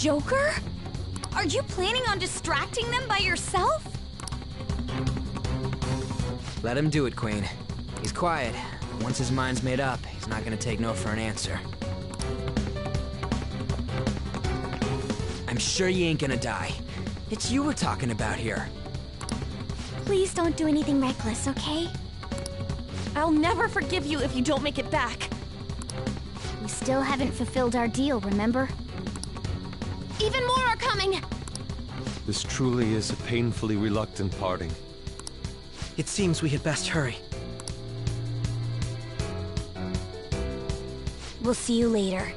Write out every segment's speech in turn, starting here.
Joker? Are you planning on distracting them by yourself? Let him do it, Queen. He's quiet. Once his mind's made up, he's not gonna take no for an answer. I'm sure you ain't gonna die. It's you we're talking about here. Please don't do anything reckless, okay? I'll never forgive you if you don't make it back. We still haven't fulfilled our deal, remember? Even more are coming! This truly is a painfully reluctant parting. It seems we had best hurry. We'll see you later.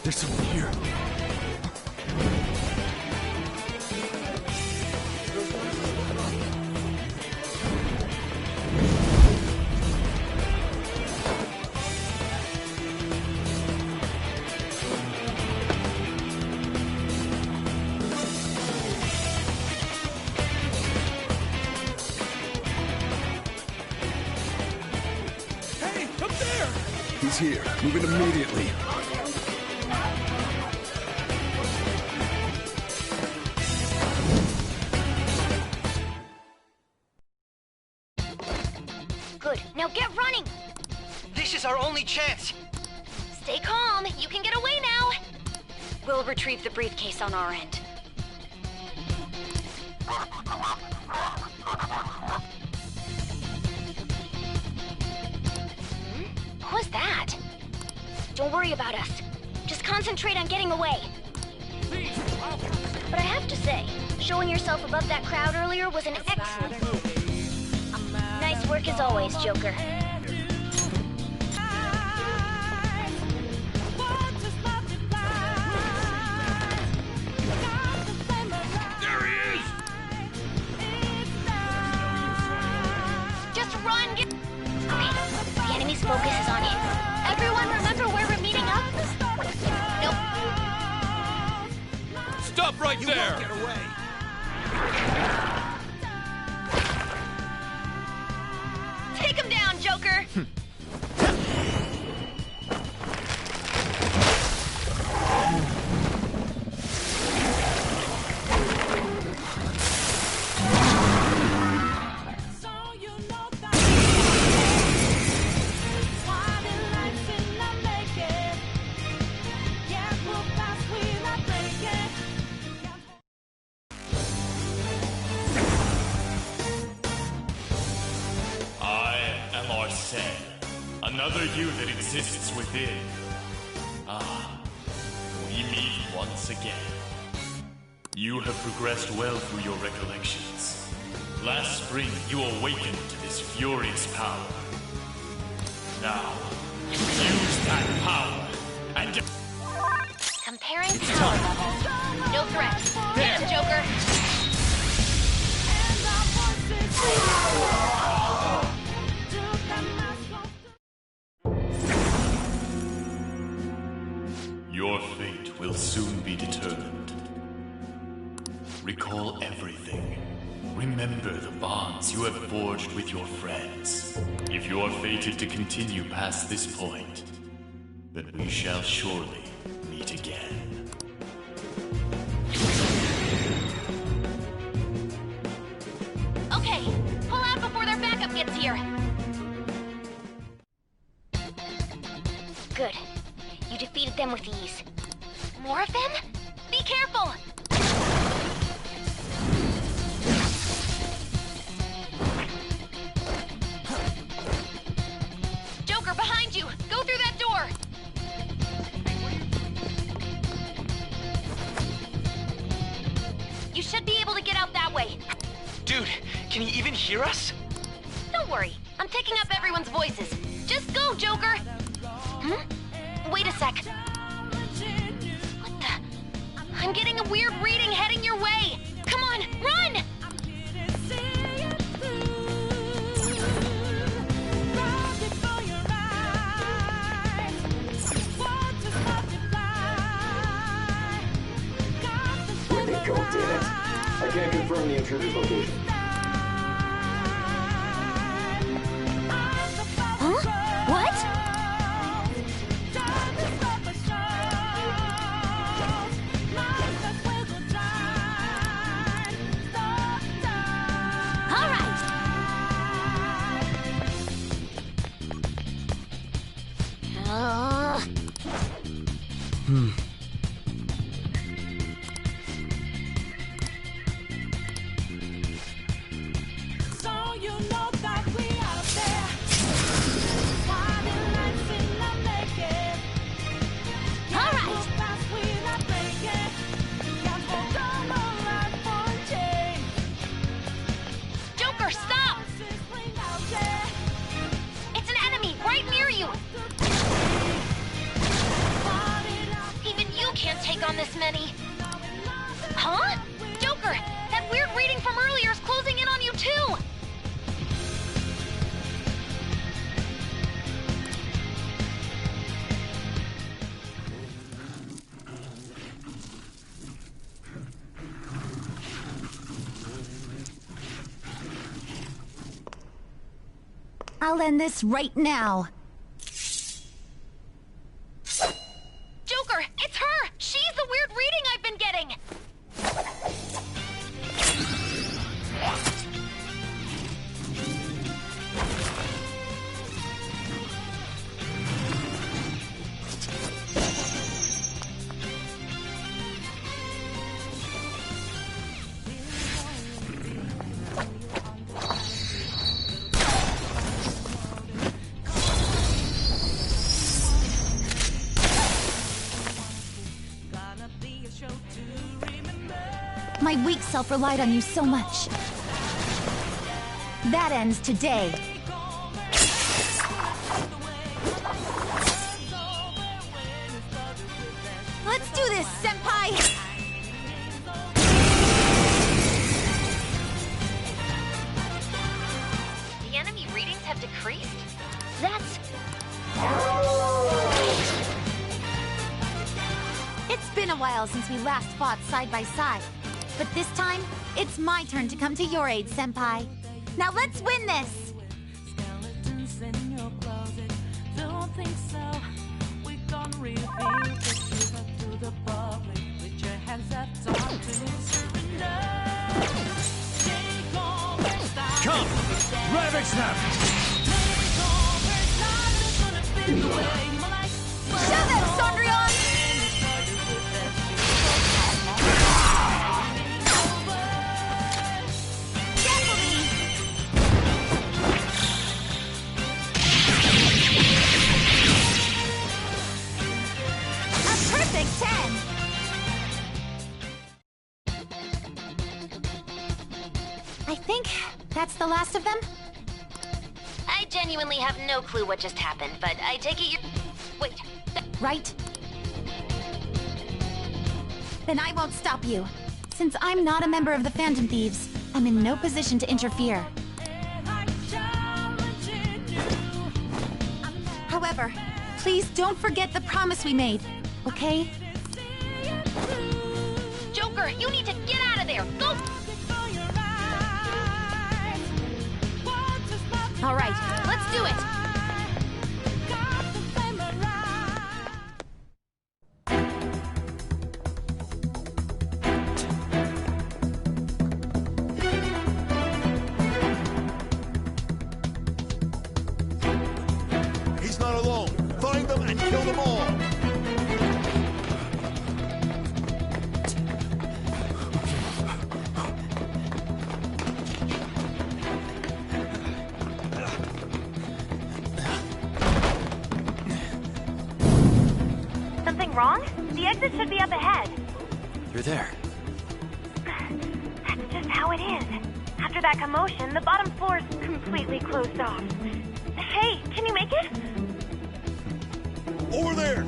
There's someone here. Hey, up there! He's here. Move it immediately. Good. Now get running! This is our only chance! Stay calm. You can get away now. We'll retrieve the briefcase on our end. What was that? Don't worry about us. Just concentrate on getting away. But I have to say, showing yourself above that crowd earlier was an excellent move. Nice work as always, Joker. There he is! Just run! Okay, the enemy's focus is on him. Everyone remember where we're meeting up? Nope. Stop right there! Get away! Take him down, Joker! Another you that exists within. Ah, we meet once again. You have progressed well through your recollections. Last spring, you awakened to this furious power. Now, use that power and... Comparing power levels. No threat. Get him, Joker. Your fate will soon be determined. Recall everything. Remember the bonds you have forged with your friends. If you are fated to continue past this point, then we shall surely meet again. Okay, pull out before their backup gets here. Good. You defeated them with ease. More of them? Be careful! Joker, behind you! Go through that door! You should be able to get out that way. Dude, can you even hear us? Don't worry, I'm picking up everyone's voices. Just go, Joker! Hmm? Wait a sec. What the? I'm getting a weird reading heading your way. Come on, run! can't confirm the intruder's location. Huh? What? All right. Joker, stop! It's an enemy right near you! Even you can't take on this many. Huh? Joker, that weird reading from earlier is closing in on you too! I'll end this right now. Joker, it's her! She's the weird reading I've been getting! My weak self relied on you so much. That ends today. Let's do this, Senpai! The enemy readings have decreased? That's... It's been a while since we last fought side by side. But this time, it's my turn to come to your aid, Senpai. Now let's win this! Skeletons in your closet. Don't think so. We gonna reveal the truth to the public. With your hands up, talk to surrender. Take over, stop. Come! Rabbit snap! Take over, stop. It's gonna spin the way my life. Shove it, Sondrion! I think that's the last of them? I genuinely have no clue what just happened, but I take it you're... Wait. Right? Then I won't stop you. Since I'm not a member of the Phantom Thieves, I'm in no position to interfere. However, please don't forget the promise we made, okay? Joker, you need to get out of there! Go! All right, let's do it! He's not alone. Find them and kill them all. Something wrong? The exit should be up ahead. You're there. That's just how it is. After that commotion, the bottom floor is completely closed off. Hey, can you make it? Over there.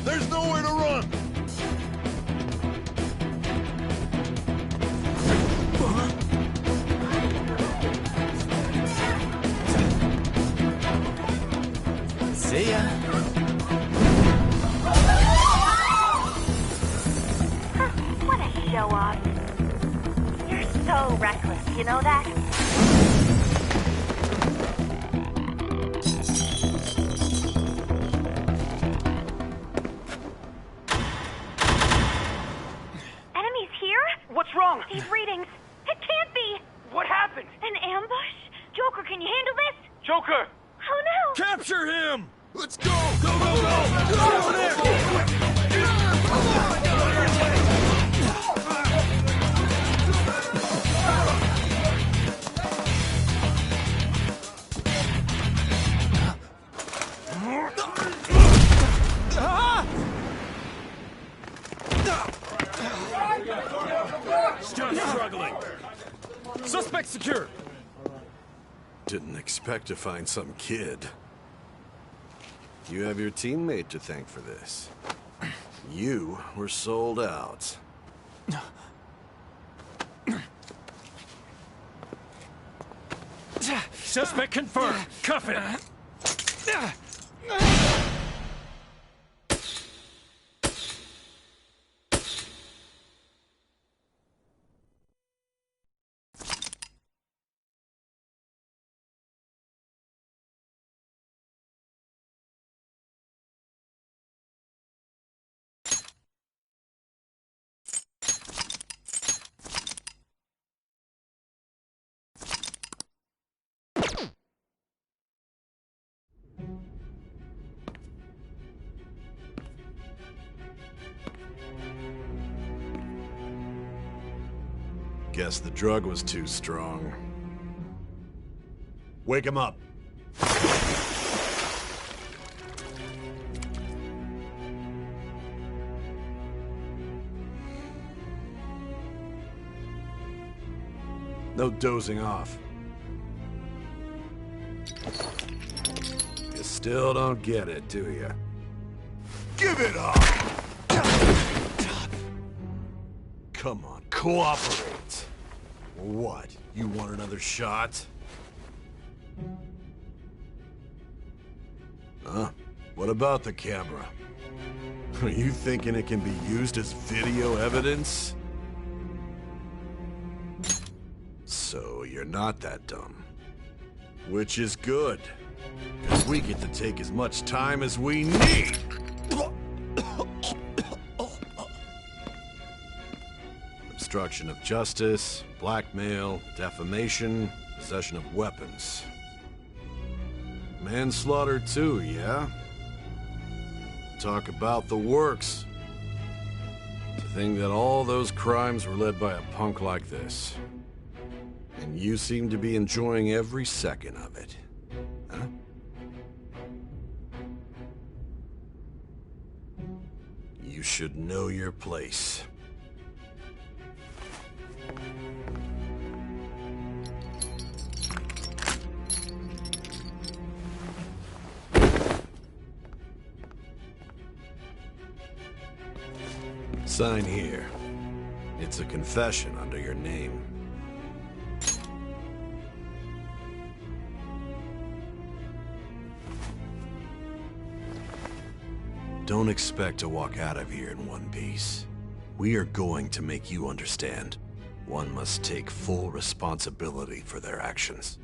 There's nowhere to run. See ya. What a show-off. so reckless, you know that? Enemies here? What's wrong? These readings. It can't be! What happened? An ambush? Joker, can you handle this? Joker! Oh no! Capture him! Let's go! Go, go, go! Get over there! Still struggling. Suspect secure. Didn't expect to find some kid. You have your teammate to thank for this. You were sold out. Suspect confirmed. Cuff it. Guess the drug was too strong. Wake him up. No dozing off. You still don't get it, do you? Give it up! Come on, cooperate. What? You want another shot? Huh? What about the camera? Are you thinking it can be used as video evidence? So you're not that dumb. Which is good. Because we get to take as much time as we need. Obstruction of justice, blackmail, defamation, possession of weapons. Manslaughter too, yeah? Talk about the works. To think that all those crimes were led by a punk like this. And you seem to be enjoying every second of it. Huh? You should know your place. Sign here. It's a confession under your name. Don't expect to walk out of here in one piece. We are going to make you understand. One must take full responsibility for their actions.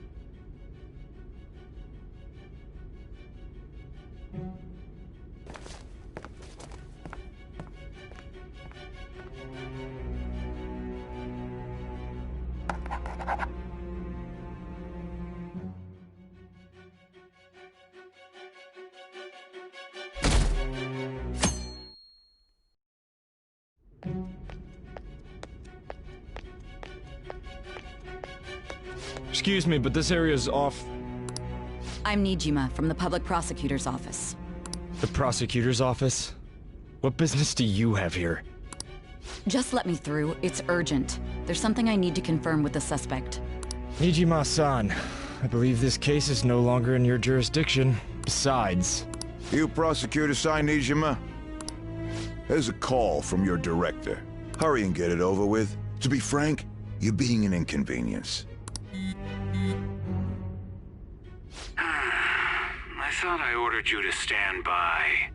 Excuse me, but this area's off. I'm Nijima from the public prosecutor's office. The prosecutor's office? What business do you have here? Just let me through. It's urgent. There's something I need to confirm with the suspect. Nijima-san, I believe this case is no longer in your jurisdiction. Besides... You prosecutor sign Nijima? There's a call from your director. Hurry and get it over with. To be frank, you're being an inconvenience. I thought I ordered you to stand by.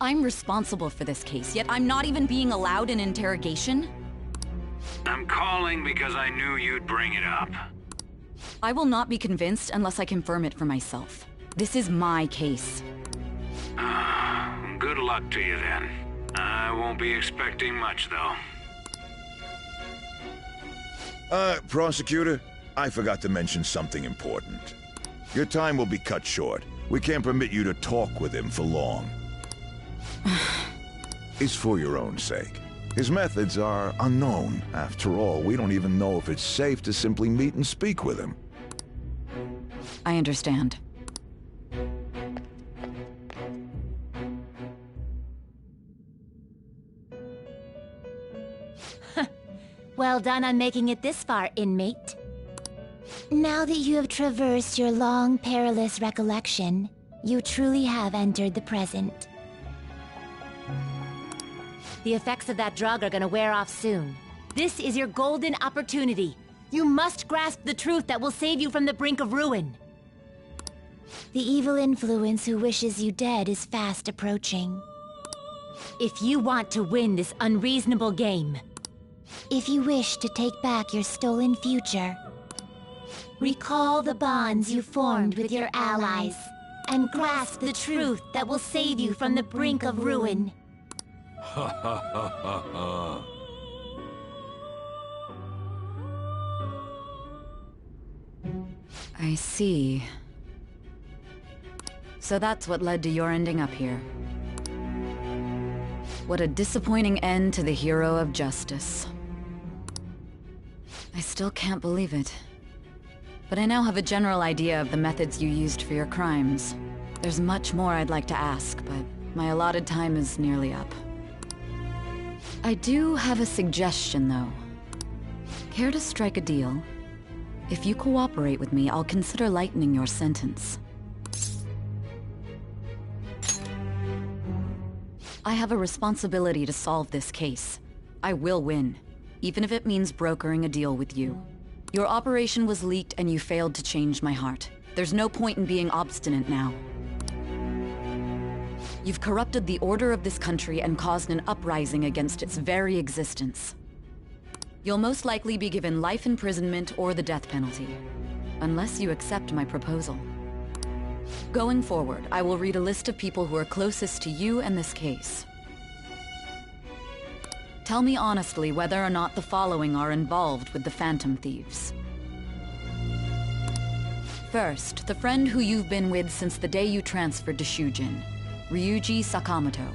I'm responsible for this case, yet I'm not even being allowed an interrogation? I'm calling because I knew you'd bring it up. I will not be convinced unless I confirm it for myself. This is my case. Good luck to you then. I won't be expecting much, though. Prosecutor, I forgot to mention something important. Your time will be cut short. We can't permit you to talk with him for long. It's for your own sake. His methods are unknown. After all, we don't even know if it's safe to simply meet and speak with him. I understand. Well done on making it this far, inmate. Now that you have traversed your long, perilous recollection, you truly have entered the present. The effects of that drug are gonna wear off soon. This is your golden opportunity. You must grasp the truth that will save you from the brink of ruin. The evil influence who wishes you dead is fast approaching. If you want to win this unreasonable game, if you wish to take back your stolen future, recall the bonds you formed with your allies, and grasp the truth that will save you from the brink of ruin. Ha ha ha ha ha. I see. So that's what led to your ending up here. What a disappointing end to the hero of justice. I still can't believe it. But I now have a general idea of the methods you used for your crimes. There's much more I'd like to ask, but my allotted time is nearly up. I do have a suggestion, though. Care to strike a deal? If you cooperate with me, I'll consider lightening your sentence. I have a responsibility to solve this case. I will win, even if it means brokering a deal with you. Your operation was leaked and you failed to change my heart. There's no point in being obstinate now. You've corrupted the order of this country and caused an uprising against its very existence. You'll most likely be given life imprisonment or the death penalty, unless you accept my proposal. Going forward, I will read a list of people who are closest to you and this case. Tell me honestly whether or not the following are involved with the Phantom Thieves. First, the friend who you've been with since the day you transferred to Shujin, Ryuji Sakamoto.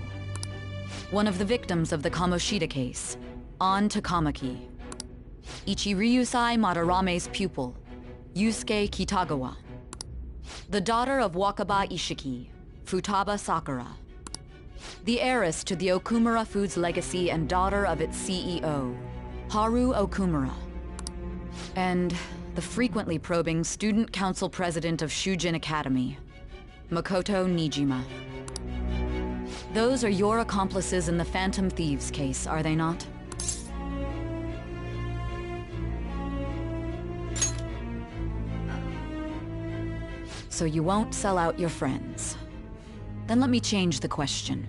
One of the victims of the Kamoshida case, An Takamaki. Ichiryusai Madarame's pupil, Yusuke Kitagawa. The daughter of Wakaba Ishiki, Futaba Sakura. The heiress to the Okumura Foods legacy and daughter of its CEO, Haru Okumura. And the frequently probing student council president of Shujin Academy, Makoto Nijima. Those are your accomplices in the Phantom Thieves case, are they not? So you won't sell out your friends. Then let me change the question.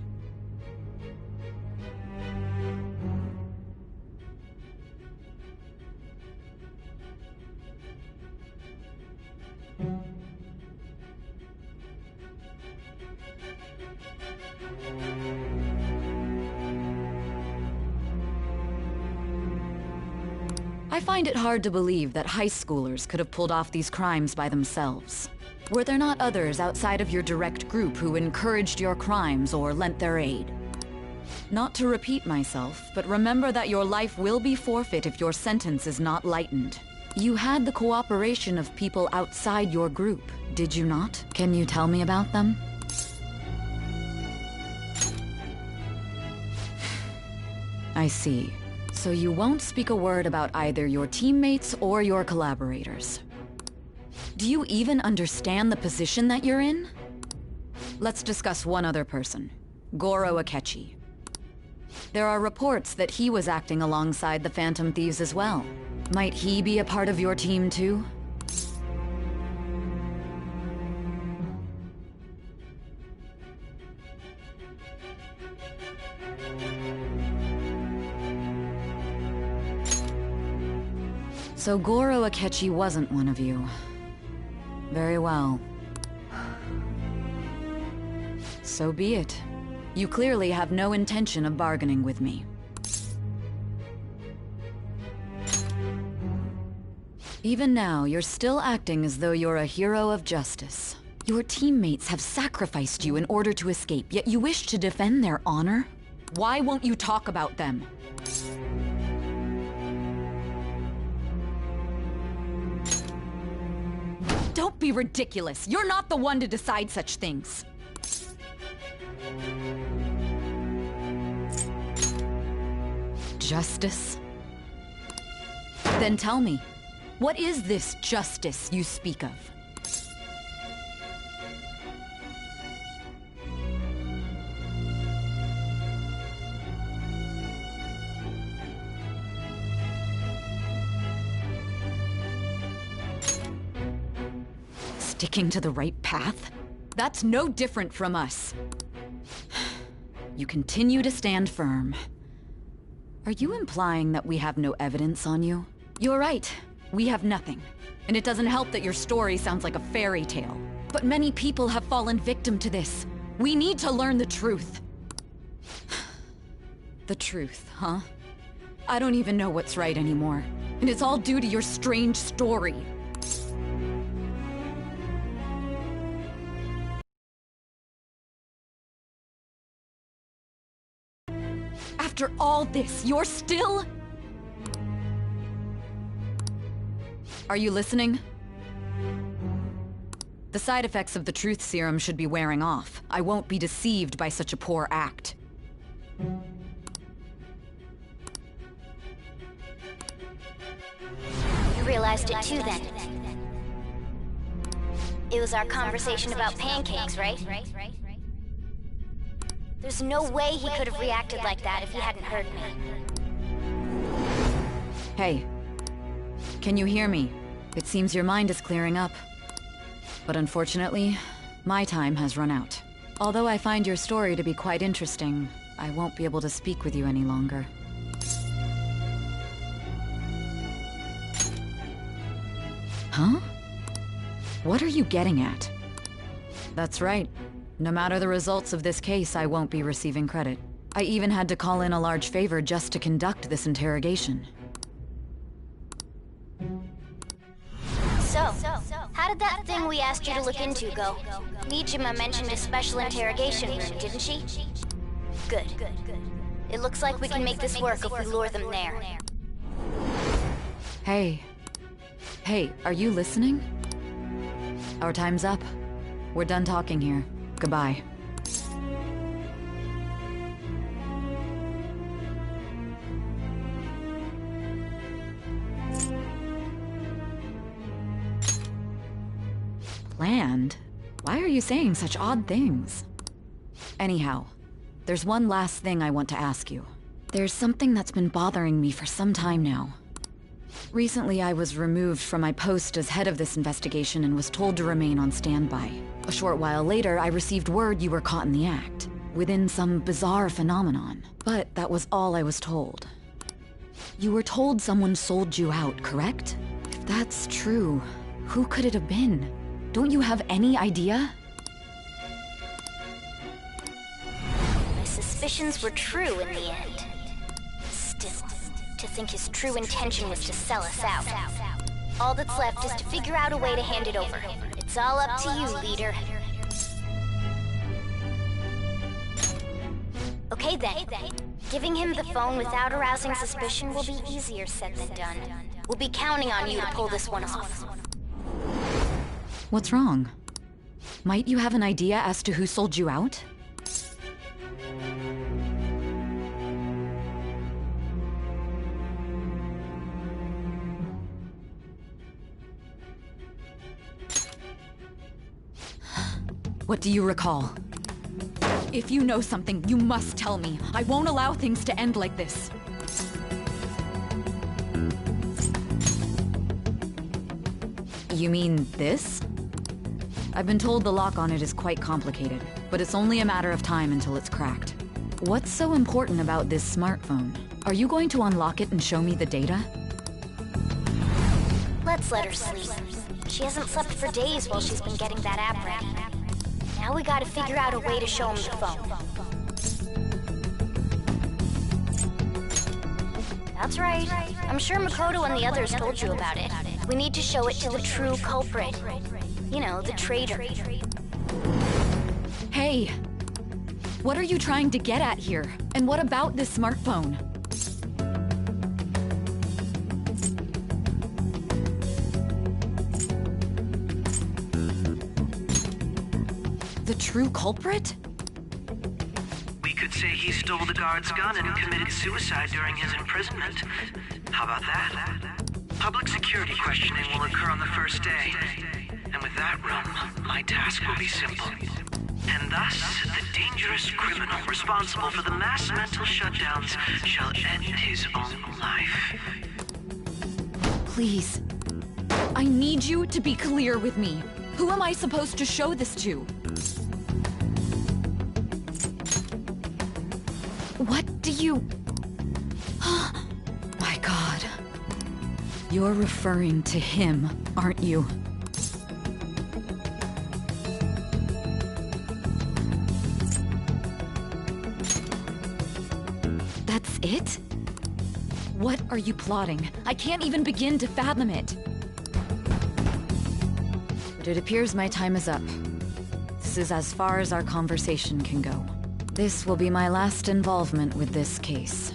I find it hard to believe that high schoolers could have pulled off these crimes by themselves. Were there not others outside of your direct group who encouraged your crimes or lent their aid? Not to repeat myself, but remember that your life will be forfeit if your sentence is not lightened. You had the cooperation of people outside your group, did you not? Can you tell me about them? I see. So you won't speak a word about either your teammates or your collaborators. Do you even understand the position that you're in? Let's discuss one other person, Goro Akechi. There are reports that he was acting alongside the Phantom Thieves as well. Might he be a part of your team too? So Goro Akechi wasn't one of you. Very well. So be it. You clearly have no intention of bargaining with me. Even now, you're still acting as though you're a hero of justice. Your teammates have sacrificed you in order to escape, yet you wish to defend their honor? Why won't you talk about them? Don't be ridiculous. You're not the one to decide such things. Justice? Then tell me, what is this justice you speak of? Sticking to the right path? That's no different from us. You continue to stand firm. Are you implying that we have no evidence on you? You're right. We have nothing. And it doesn't help that your story sounds like a fairy tale. But many people have fallen victim to this. We need to learn the truth. The truth, huh? I don't even know what's right anymore. And it's all due to your strange story. After all this, you're still... Are you listening? The side effects of the truth serum should be wearing off. I won't be deceived by such a poor act. You realized it too, then. It was our conversation about pancakes, right? There's no way he could have reacted like that if he hadn't heard me. Hey. Can you hear me? It seems your mind is clearing up. But unfortunately, my time has run out. Although I find your story to be quite interesting, I won't be able to speak with you any longer. Huh? What are you getting at? That's right. No matter the results of this case, I won't be receiving credit. I even had to call in a large favor just to conduct this interrogation. So, how did that thing we asked you to look into go? Nijima mentioned a special interrogation room, didn't she? Good. It looks like we can make this work if we lure them there. Hey. Hey, are you listening? Our time's up. We're done talking here. Goodbye. Planned? Why are you saying such odd things? Anyhow, there's one last thing I want to ask you. There's something that's been bothering me for some time now. Recently, I was removed from my post as head of this investigation and was told to remain on standby. A short while later, I received word you were caught in the act, within some bizarre phenomenon. But that was all I was told. You were told someone sold you out, correct? If that's true, who could it have been? Don't you have any idea? My suspicions were true in the end. Still, to think his true intention was to sell us out. All that's left is to figure out a way to hand it over. It's all up to you, leader. Okay then. Giving him the phone without arousing suspicion will be easier said than done. We'll be counting on you to pull this one off. What's wrong? Might you have an idea as to who sold you out? What do you recall? If you know something, you must tell me. I won't allow things to end like this. You mean this? I've been told the lock on it is quite complicated, but it's only a matter of time until it's cracked. What's so important about this smartphone? Are you going to unlock it and show me the data? Let's let her sleep. She hasn't slept for days while she's been getting that app ready. Now we gotta figure out a way to show him the phone. That's right. I'm sure Makoto and the others told you about it. We need to show it to the true culprit. You know, the traitor. Hey! What are you trying to get at here? And what about this smartphone? The true culprit? We could say he stole the guard's gun and committed suicide during his imprisonment. How about that? Public security questioning will occur on the first day. And with that room, my task will be simple. And thus, the dangerous criminal responsible for the mass mental shutdowns shall end his own life. Please. I need you to be clear with me. Who am I supposed to show this to? What do you... My God. You're referring to him, aren't you? That's it? What are you plotting? I can't even begin to fathom it. But it appears my time is up. This is as far as our conversation can go. This will be my last involvement with this case.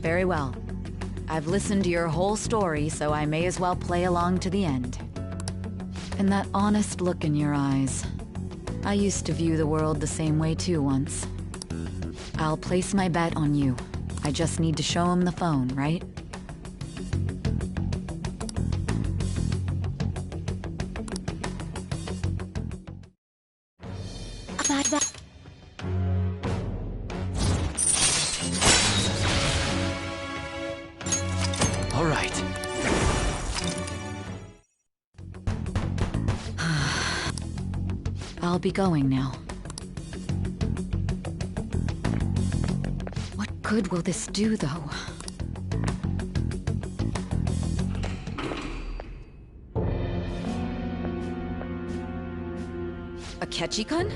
Very well. I've listened to your whole story, so I may as well play along to the end. And that honest look in your eyes. I used to view the world the same way too once. I'll place my bet on you. I just need to show him the phone, right? All right. I'll be going now. What good will this do, though? Akechi-kun?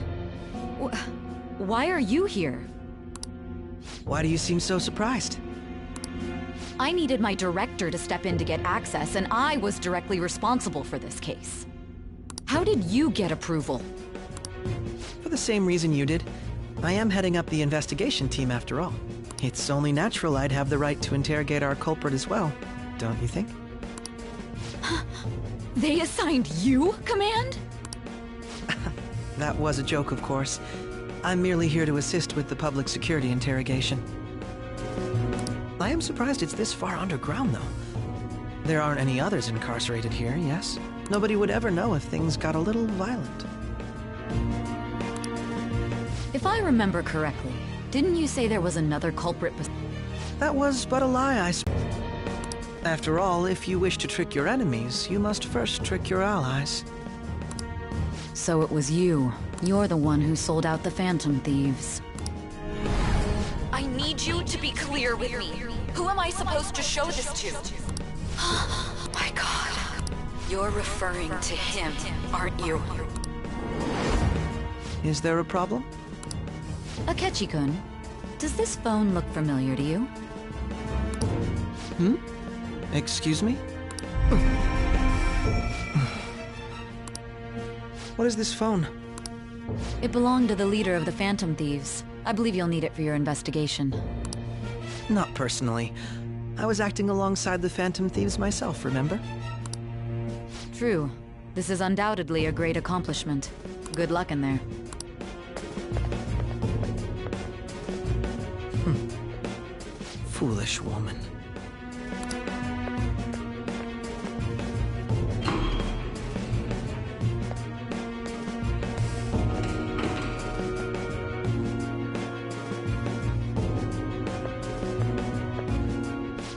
Why are you here? Why do you seem so surprised? I needed my director to step in to get access, and I was directly responsible for this case. How did you get approval? For the same reason you did. I am heading up the investigation team after all. It's only natural I'd have the right to interrogate our culprit as well, don't you think? They assigned you command? That was a joke, of course. I'm merely here to assist with the public security interrogation. I am surprised it's this far underground, though. There aren't any others incarcerated here, yes? Nobody would ever know if things got a little violent. If I remember correctly, didn't you say there was another culprit That was but a lie, I suppose. After all, if you wish to trick your enemies, you must first trick your allies. So it was you. You're the one who sold out the Phantom Thieves. I need you to be clear with me. Who am I supposed to show this to? My God. You're referring to him, aren't you? Is there a problem? Akechi-kun, does this phone look familiar to you? Excuse me? What is this phone? It belonged to the leader of the Phantom Thieves. I believe you'll need it for your investigation. Not personally. I was acting alongside the Phantom Thieves myself, remember? True. This is undoubtedly a great accomplishment. Good luck in there. Foolish woman.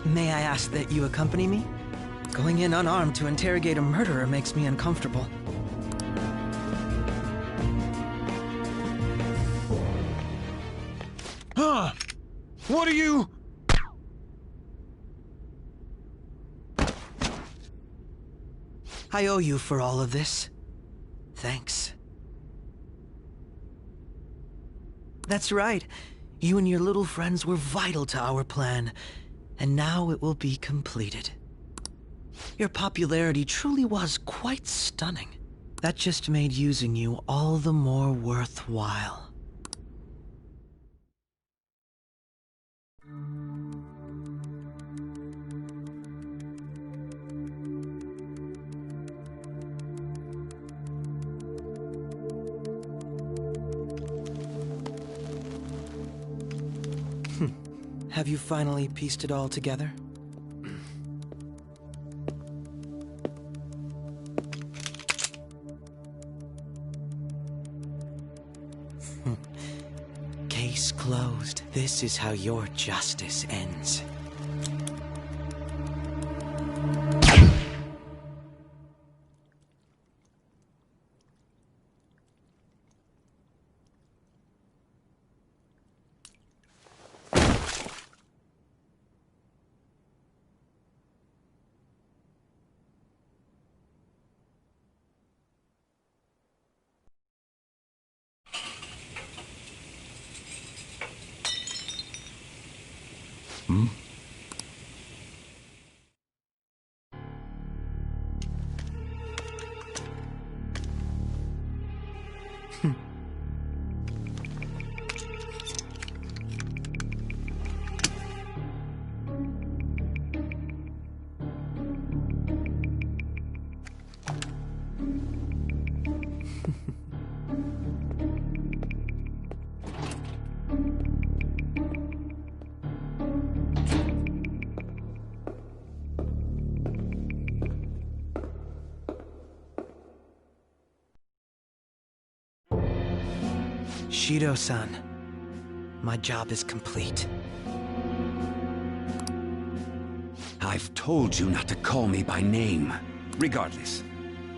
May I ask that you accompany me? Going in unarmed to interrogate a murderer makes me uncomfortable. Huh? What are you... I owe you for all of this. Thanks. That's right. You and your little friends were vital to our plan, and now it will be completed. Your popularity truly was quite stunning. That just made using you all the more worthwhile. Have you finally pieced it all together? Case closed. This is how your justice ends. Shido-san, my job is complete. I've told you not to call me by name. Regardless,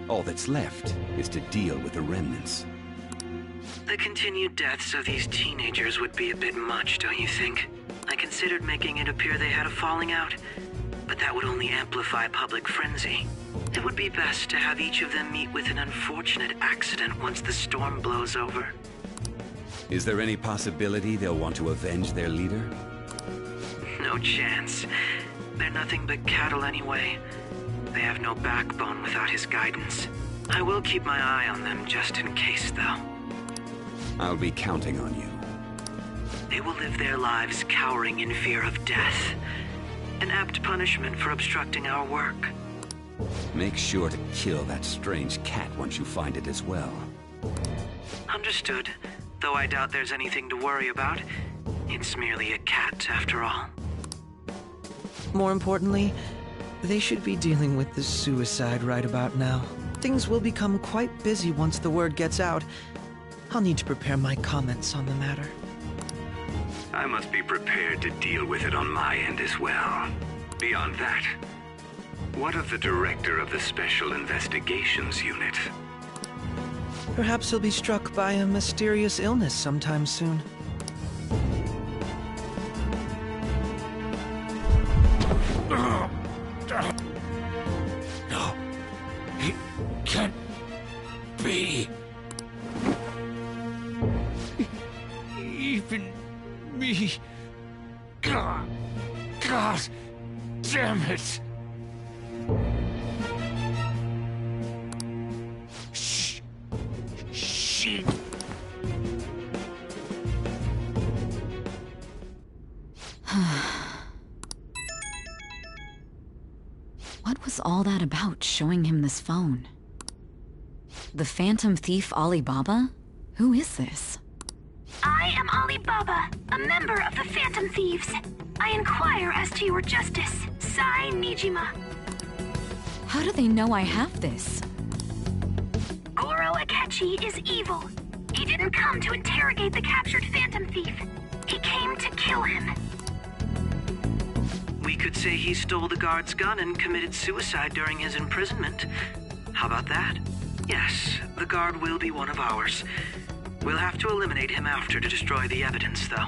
all that's left is to deal with the remnants. The continued deaths of these teenagers would be a bit much, don't you think? I considered making it appear they had a falling out, but that would only amplify public frenzy. It would be best to have each of them meet with an unfortunate accident once the storm blows over. Is there any possibility they'll want to avenge their leader? No chance. They're nothing but cattle anyway. They have no backbone without his guidance. I will keep my eye on them just in case, though. I'll be counting on you. They will live their lives cowering in fear of death. An apt punishment for obstructing our work. Make sure to kill that strange cat once you find it as well. Understood. Though I doubt there's anything to worry about. It's merely a cat, after all. More importantly, they should be dealing with the suicide right about now. Things will become quite busy once the word gets out. I'll need to prepare my comments on the matter. I must be prepared to deal with it on my end as well. Beyond that, what of the director of the Special Investigations Unit? Perhaps he'll be struck by a mysterious illness sometime soon. No, it can't be. Even me. God damn it. She... What was all that about, showing him this phone? The Phantom Thief Alibaba? Who is this? I am Alibaba, a member of the Phantom Thieves. I inquire as to your justice, Sai Nijima. How do they know I have this? Goro Akechi is evil. He didn't come to interrogate the captured Phantom Thief. He came to kill him. We could say he stole the guard's gun and committed suicide during his imprisonment. How about that? Yes, the guard will be one of ours. We'll have to eliminate him after to destroy the evidence, though.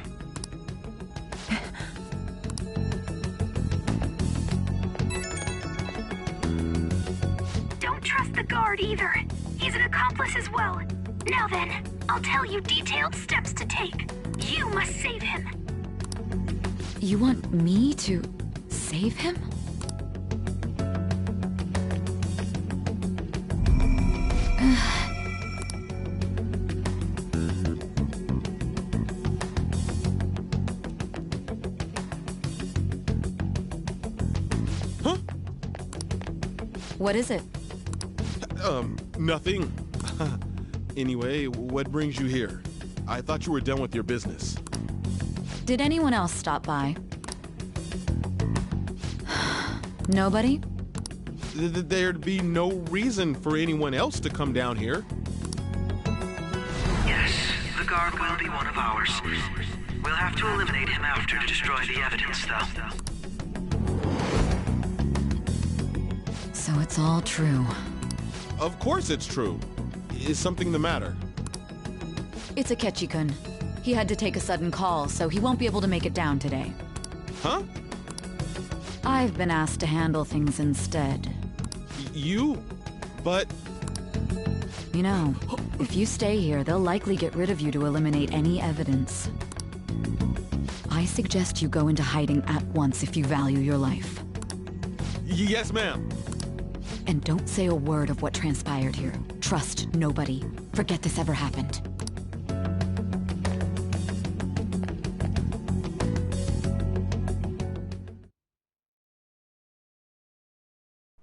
Don't trust guard either. He's an accomplice as well. Now then, I'll tell you detailed steps to take. You must save him. You want me to save him? Huh? What is it? Nothing. Anyway, what brings you here? I thought you were done with your business. Did anyone else stop by? Nobody? There'd be no reason for anyone else to come down here. Yes, the guard will be one of ours. We'll have to eliminate him after to destroy the evidence, though. So it's all true. Of course it's true. Is something the matter? It's Akechi-kun. He had to take a sudden call, so he won't be able to make it down today. Huh? I've been asked to handle things instead. You? But... You know, if you stay here, they'll likely get rid of you to eliminate any evidence. I suggest you go into hiding at once if you value your life. Yes, ma'am. And don't say a word of what transpired here. Trust nobody. Forget this ever happened.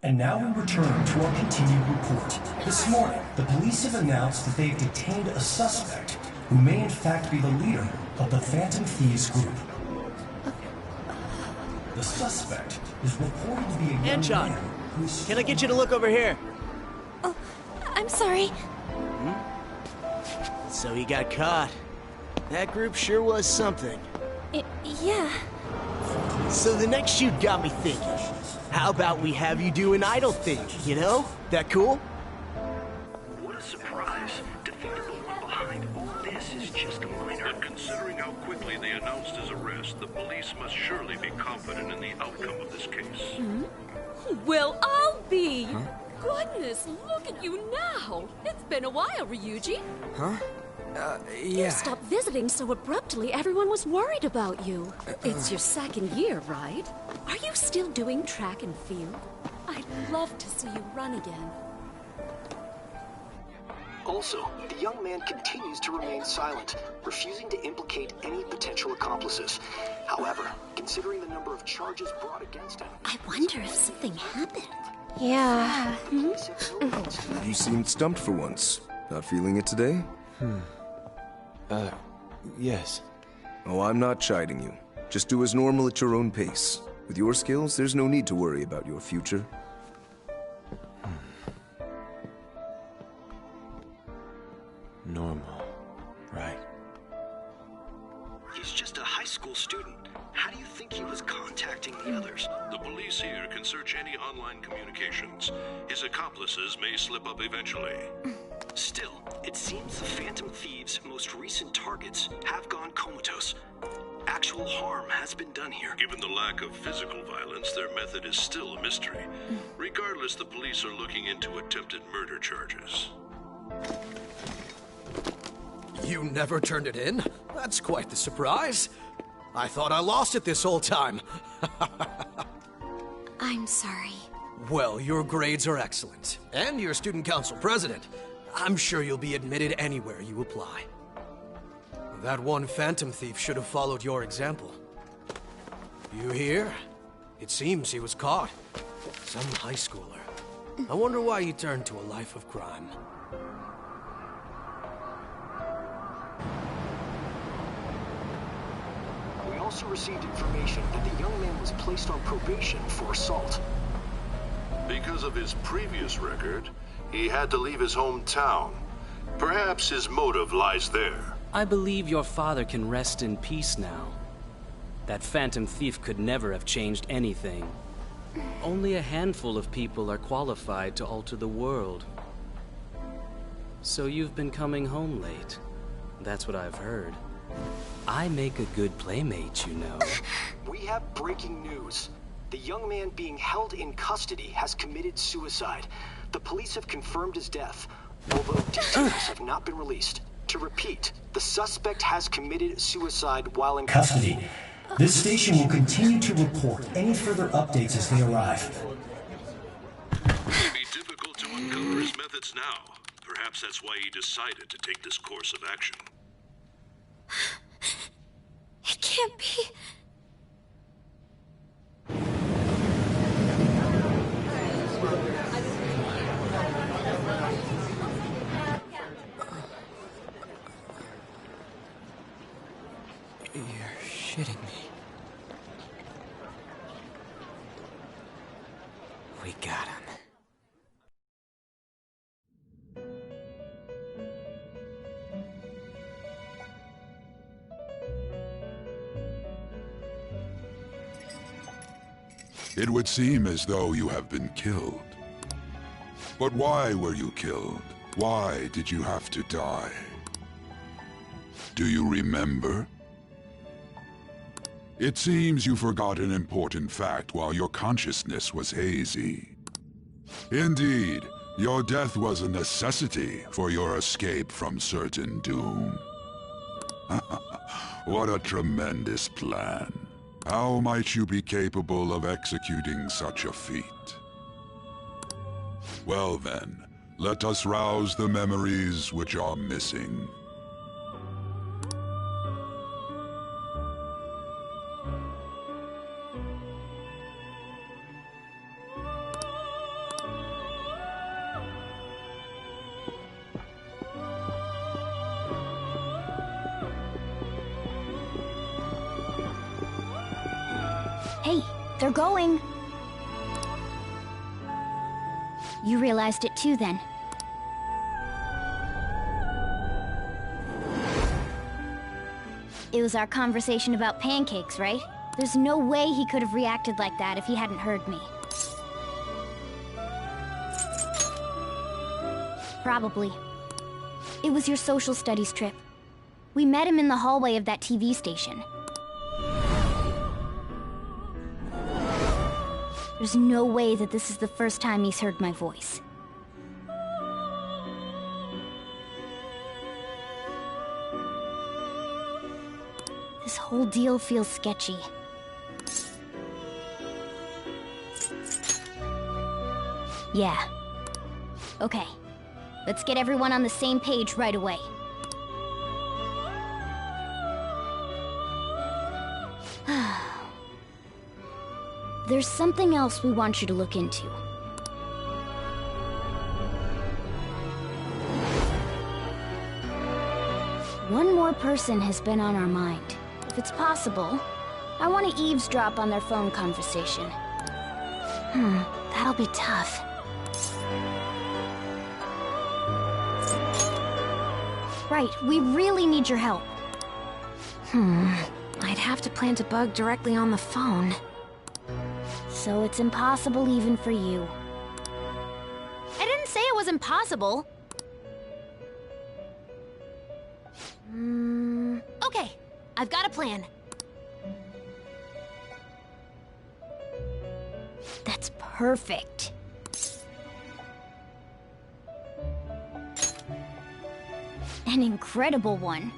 And now we return to our continued report. This morning, the police have announced that they've detained a suspect who may in fact be the leader of the Phantom Thieves group. The suspect is reported to be a young man who's... Can I get you to look over here? Oh, I'm sorry. So he got caught. That group sure was something. Yeah. So the next shoot got me thinking. How about we have you do an idol thing, you know? That cool? What a surprise. To think that the one behind all this is just a minor. And considering how quickly they announced his arrest, the police must surely be confident in the outcome of this case. Well, I'll be! Goodness, look at you now! It's been a while, Ryuji. Huh? You stopped visiting so abruptly, everyone was worried about you. It's your second year, right? Are you still doing track and field? I'd love to see you run again. Also, the young man continues to remain silent, refusing to implicate any potential accomplices. However, considering the number of charges brought against him... I wonder if something happened. Yeah. You seemed stumped for once. Not feeling it today? Yes. Oh, I'm not chiding you. Just do as normal at your own pace. With your skills, there's no need to worry about your future. Normal. Right. He's just a high school student. How do you think he was contacting the others? The police here can search any online communications. His accomplices may slip up eventually. Still, it seems the Phantom Thieves' most recent targets have gone comatose. Actual harm has been done here. Given the lack of physical violence, their method is still a mystery. Regardless, the police are looking into attempted murder charges. You never turned it in? That's quite the surprise. I thought I lost it this whole time. I'm sorry. Well, your grades are excellent. And you're student council president. I'm sure you'll be admitted anywhere you apply. That one Phantom Thief should have followed your example. You hear? It seems he was caught. Some high schooler. I wonder why he turned to a life of crime. We also received information that the young man was placed on probation for assault. Because of his previous record, he had to leave his hometown. Perhaps his motive lies there. I believe your father can rest in peace now. That Phantom Thief could never have changed anything. Only a handful of people are qualified to alter the world. So you've been coming home late. That's what I've heard. I make a good playmate, you know. We have breaking news. The young man being held in custody has committed suicide. The police have confirmed his death, although details have not been released. To repeat, the suspect has committed suicide while in Custody. This station will continue to report any further updates as they arrive. It'd be difficult to uncover his methods now. Perhaps that's why he decided to take this course of action. It can't be. You're shitting me. We got him. It would seem as though you have been killed. But why were you killed? Why did you have to die? Do you remember? It seems you forgot an important fact while your consciousness was hazy. Indeed, your death was a necessity for your escape from certain doom. What a tremendous plan. How might you be capable of executing such a feat? Well then, let us rouse the memories which are missing. Hey, they're going. You realized it too, then. It was our conversation about pancakes, right? There's no way he could have reacted like that if he hadn't heard me. Probably. It was your social studies trip. We met him in the hallway of that TV station. There's no way that this is the first time he's heard my voice. This whole deal feels sketchy. Yeah. Okay. Let's get everyone on the same page right away. There's something else we want you to look into. One more person has been on our mind. If it's possible, I want to eavesdrop on their phone conversation. That'll be tough. Right, we really need your help. I'd have to plant a bug directly on the phone. So it's impossible even for you. I didn't say it was impossible. Okay, I've got a plan. That's perfect. An incredible one.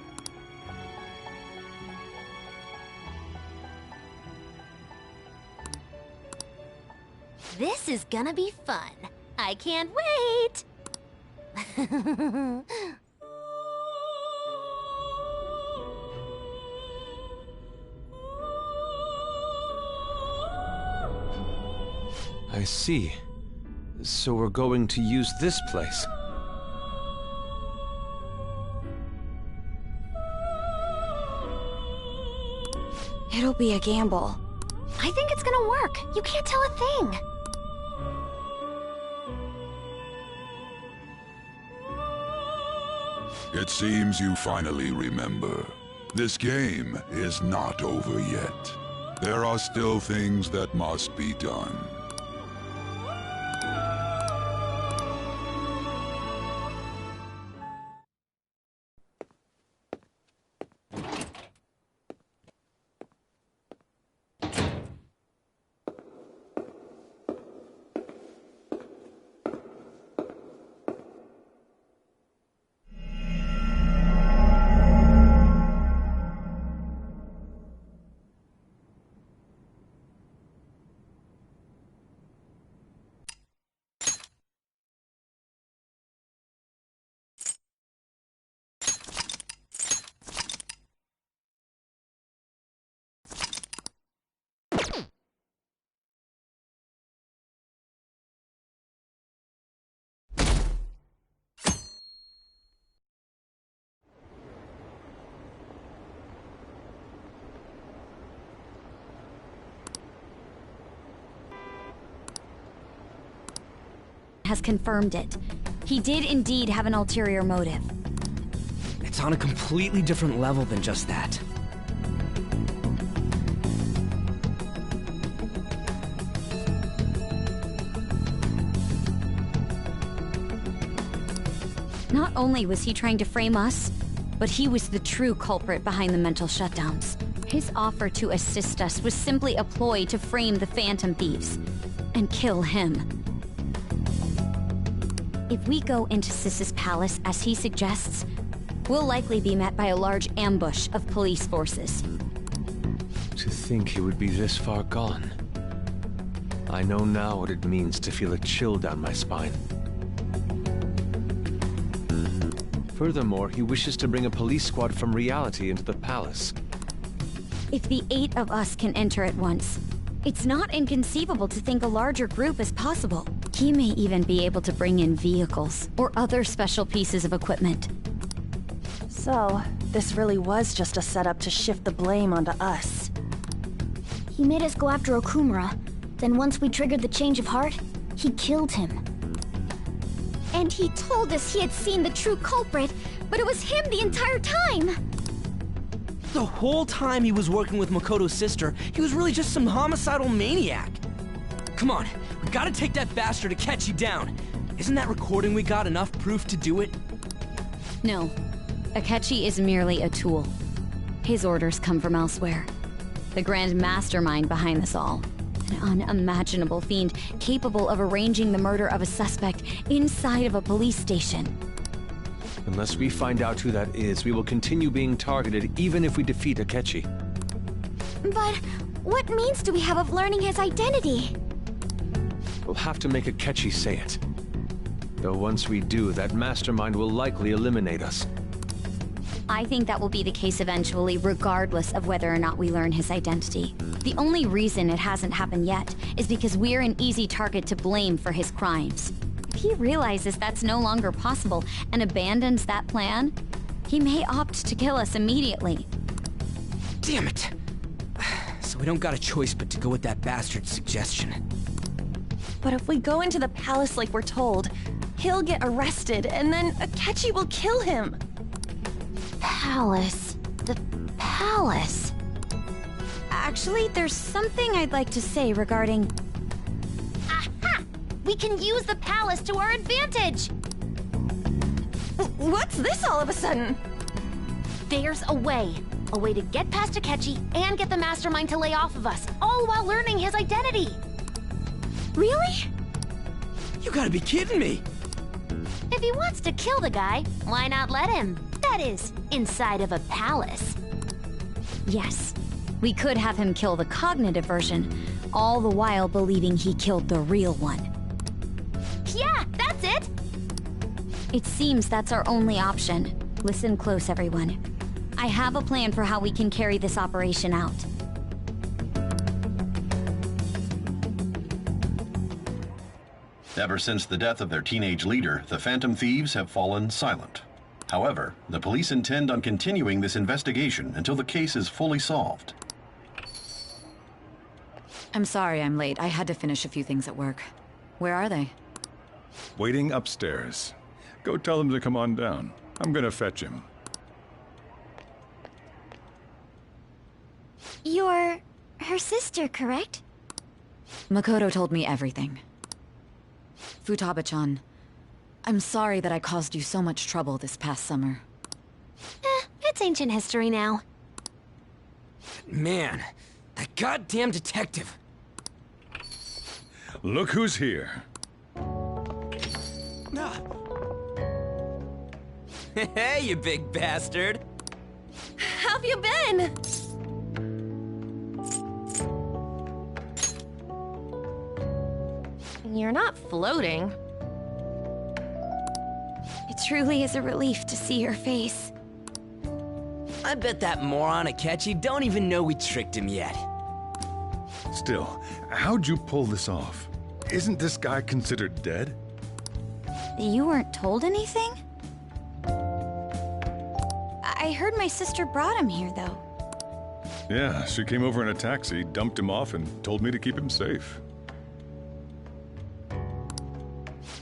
This is gonna be fun. I can't wait! I see. So we're going to use this place. It'll be a gamble. I think it's gonna work. You can't tell a thing. It seems you finally remember. This game is not over yet. There are still things that must be done. has confirmed it. He did indeed have an ulterior motive. It's on a completely different level than just that. Not only was he trying to frame us, but he was the true culprit behind the mental shutdowns. His offer to assist us was simply a ploy to frame the Phantom Thieves and kill him. If we go into Sis's palace as he suggests, we'll likely be met by a large ambush of police forces. To think he would be this far gone. I know now what it means to feel a chill down my spine. Furthermore, he wishes to bring a police squad from reality into the palace. If the 8 of us can enter at once, it's not inconceivable to think a larger group is possible. He may even be able to bring in vehicles or other special pieces of equipment. So, this really was just a setup to shift the blame onto us. He made us go after Okumura. Then once we triggered the change of heart, he killed him. And he told us he had seen the true culprit, but it was him the entire time! The whole time he was working with Makoto's sister, he was really just some homicidal maniac. Come on, we gotta take that bastard Akechi down. Isn't that recording we got enough proof to do it? No. Akechi is merely a tool. His orders come from elsewhere. The grand mastermind behind this all. An unimaginable fiend capable of arranging the murder of a suspect inside of a police station. Unless we find out who that is, we will continue being targeted even if we defeat Akechi. But what means do we have of learning his identity? We'll have to make Akechi say it. Though once we do, that mastermind will likely eliminate us. I think that will be the case eventually, regardless of whether or not we learn his identity. The only reason it hasn't happened yet is because we're an easy target to blame for his crimes. If he realizes that's no longer possible and abandons that plan, he may opt to kill us immediately. Damn it! So we don't got a choice but to go with that bastard's suggestion. But if we go into the palace like we're told, he'll get arrested and then Akechi will kill him. Palace. The palace. Actually, there's something I'd like to say regarding... Aha! We can use the palace to our advantage! What's this all of a sudden? There's a way. A way to get past Akechi and get the mastermind to lay off of us, all while learning his identity. Really? You gotta be kidding me! If he wants to kill the guy, why not let him? That is, inside of a palace. Yes. We could have him kill the cognitive version, all the while believing he killed the real one. Yeah, that's it! It seems that's our only option. Listen close, everyone. I have a plan for how we can carry this operation out. Ever since the death of their teenage leader, the Phantom Thieves have fallen silent. However, the police intend on continuing this investigation until the case is fully solved. I'm sorry I'm late. I had to finish a few things at work. Where are they? Waiting upstairs. Go tell them to come on down. I'm gonna fetch him. You're her sister, correct? Makoto told me everything. Futaba-chan, I'm sorry that I caused you so much trouble this past summer. It's ancient history now. Man, that goddamn detective. Look who's here. Hey, you big bastard! How have you been? You're not floating. It truly is a relief to see your face. I bet that moron Akechi don't even know we tricked him yet. Still, how'd you pull this off? Isn't this guy considered dead? You weren't told anything? I heard my sister brought him here, though. Yeah, she came over in a taxi, dumped him off, and told me to keep him safe.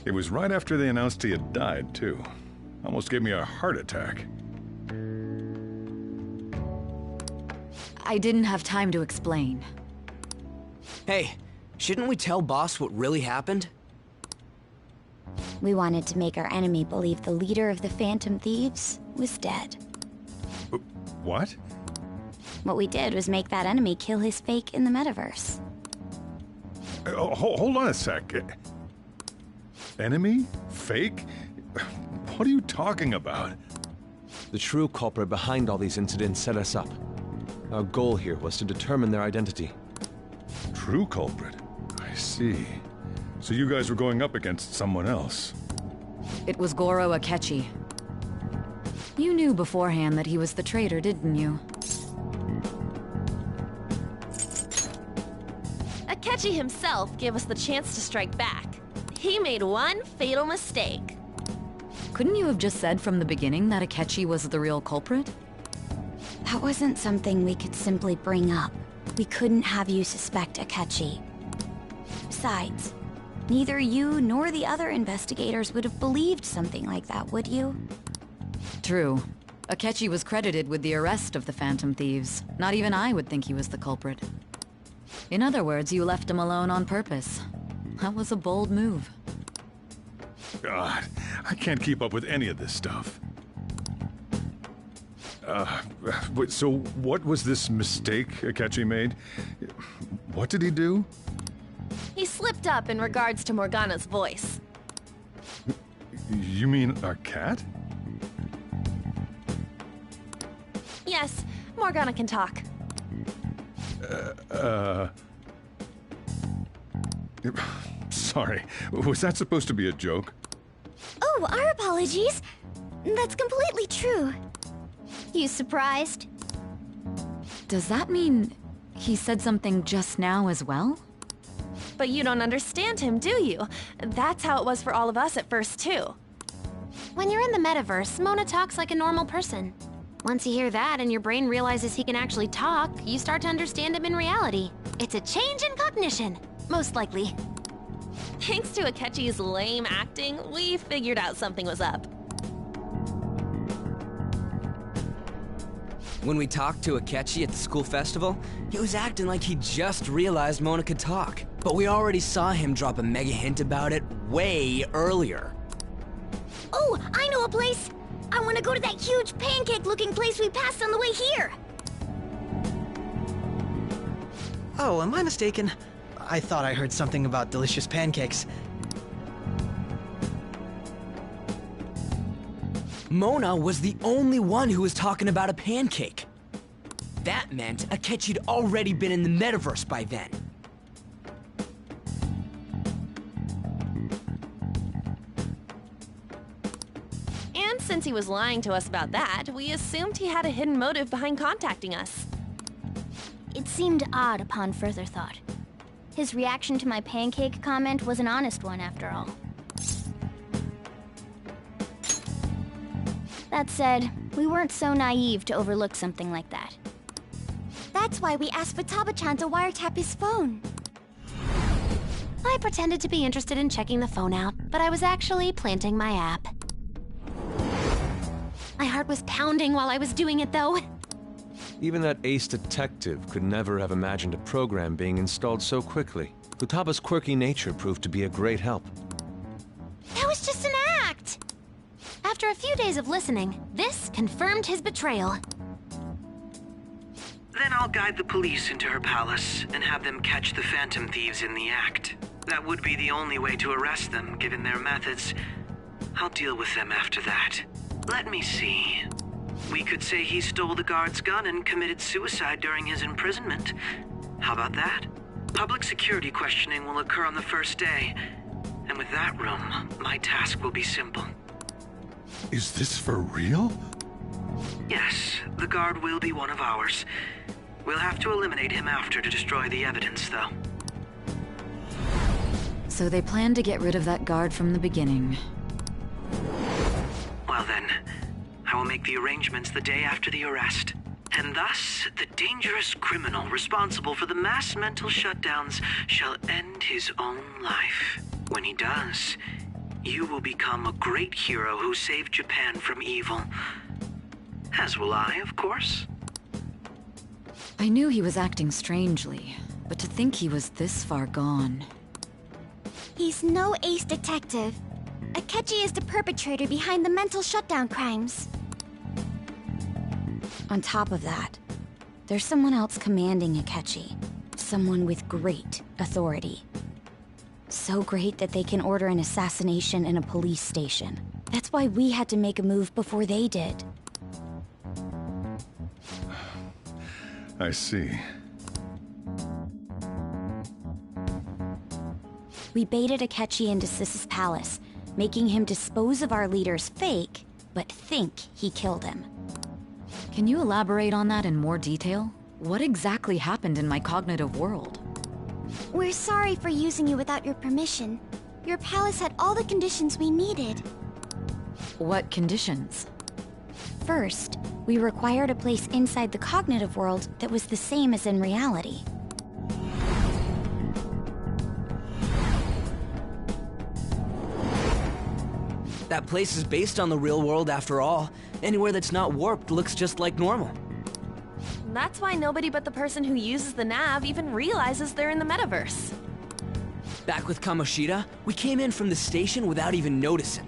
It was right after they announced he had died, too. Almost gave me a heart attack. I didn't have time to explain. Hey, shouldn't we tell Boss what really happened? We wanted to make our enemy believe the leader of the Phantom Thieves was dead. What? What we did was make that enemy kill his fake in the metaverse. Hold on a sec. Enemy? Fake? What are you talking about? The true culprit behind all these incidents set us up. Our goal here was to determine their identity. True culprit? I see. So you guys were going up against someone else. It was Goro Akechi. You knew beforehand that he was the traitor, didn't you? Akechi himself gave us the chance to strike back. He made one fatal mistake. Couldn't you have just said from the beginning that Akechi was the real culprit? That wasn't something we could simply bring up. We couldn't have you suspect Akechi. Besides, neither you nor the other investigators would have believed something like that, would you? True. Akechi was credited with the arrest of the Phantom Thieves. Not even I would think he was the culprit. In other words, you left him alone on purpose. That was a bold move. God, I can't keep up with any of this stuff. So what was this mistake Akechi made? What did he do? He slipped up in regards to Morgana's voice. You mean a cat? Yes, Morgana can talk. Sorry, was that supposed to be a joke? Oh, our apologies. That's completely true. You surprised? Does that mean he said something just now as well? But you don't understand him, do you? That's how it was for all of us at first, too. When you're in the metaverse, Mona talks like a normal person. Once you hear that and your brain realizes he can actually talk, you start to understand him in reality. It's a change in cognition, most likely. Thanks to Akechi's lame acting, we figured out something was up. When we talked to Akechi at the school festival, he was acting like he just realized Mona could talk. But we already saw him drop a mega hint about it way earlier. Oh, I know a place! I want to go to that huge pancake-looking place we passed on the way here! Oh, am I mistaken? I thought I heard something about delicious pancakes. Mona was the only one who was talking about a pancake. That meant Akechi'd already been in the metaverse by then. And since he was lying to us about that, we assumed he had a hidden motive behind contacting us. It seemed odd upon further thought. His reaction to my pancake comment was an honest one, after all. That said, we weren't so naive to overlook something like that. That's why we asked Futaba-chan to wiretap his phone. I pretended to be interested in checking the phone out, but I was actually planting my app. My heart was pounding while I was doing it, though. Even that ace detective could never have imagined a program being installed so quickly. Futaba's quirky nature proved to be a great help. That was just an act! After a few days of listening, this confirmed his betrayal. Then I'll guide the police into her palace and have them catch the Phantom Thieves in the act. That would be the only way to arrest them, given their methods. I'll deal with them after that. Let me see. We could say he stole the guard's gun and committed suicide during his imprisonment. How about that? Public security questioning will occur on the first day. And with that room, my task will be simple. Is this for real? Yes, the guard will be one of ours. We'll have to eliminate him after to destroy the evidence, though. So they planned to get rid of that guard from the beginning. Well then, I will make the arrangements the day after the arrest. And thus, the dangerous criminal responsible for the mass mental shutdowns shall end his own life. When he does, you will become a great hero who saved Japan from evil. As will I, of course. I knew he was acting strangely, but to think he was this far gone. He's no ace detective. Akechi is the perpetrator behind the mental shutdown crimes. On top of that, there's someone else commanding Akechi. Someone with great authority. So great that they can order an assassination in a police station. That's why we had to make a move before they did. I see. We baited Akechi into Sis's palace, making him dispose of our leader's fake, but think he killed him. Can you elaborate on that in more detail? What exactly happened in my cognitive world? We're sorry for using you without your permission. Your palace had all the conditions we needed. What conditions? First, we required a place inside the cognitive world that was the same as in reality. That place is based on the real world after all. Anywhere that's not warped looks just like normal. That's why nobody but the person who uses the nav even realizes they're in the metaverse. Back with Kamoshida, we came in from the station without even noticing.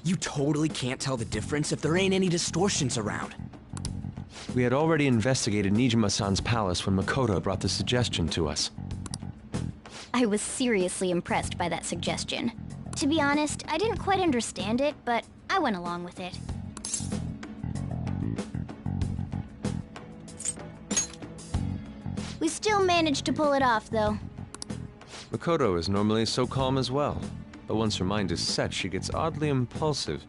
You totally can't tell the difference if there ain't any distortions around. We had already investigated Nijima-san's palace when Makoto brought the suggestion to us. I was seriously impressed by that suggestion. To be honest, I didn't quite understand it, but I went along with it. We still managed to pull it off, though. Makoto is normally so calm as well, but once her mind is set, she gets oddly impulsive.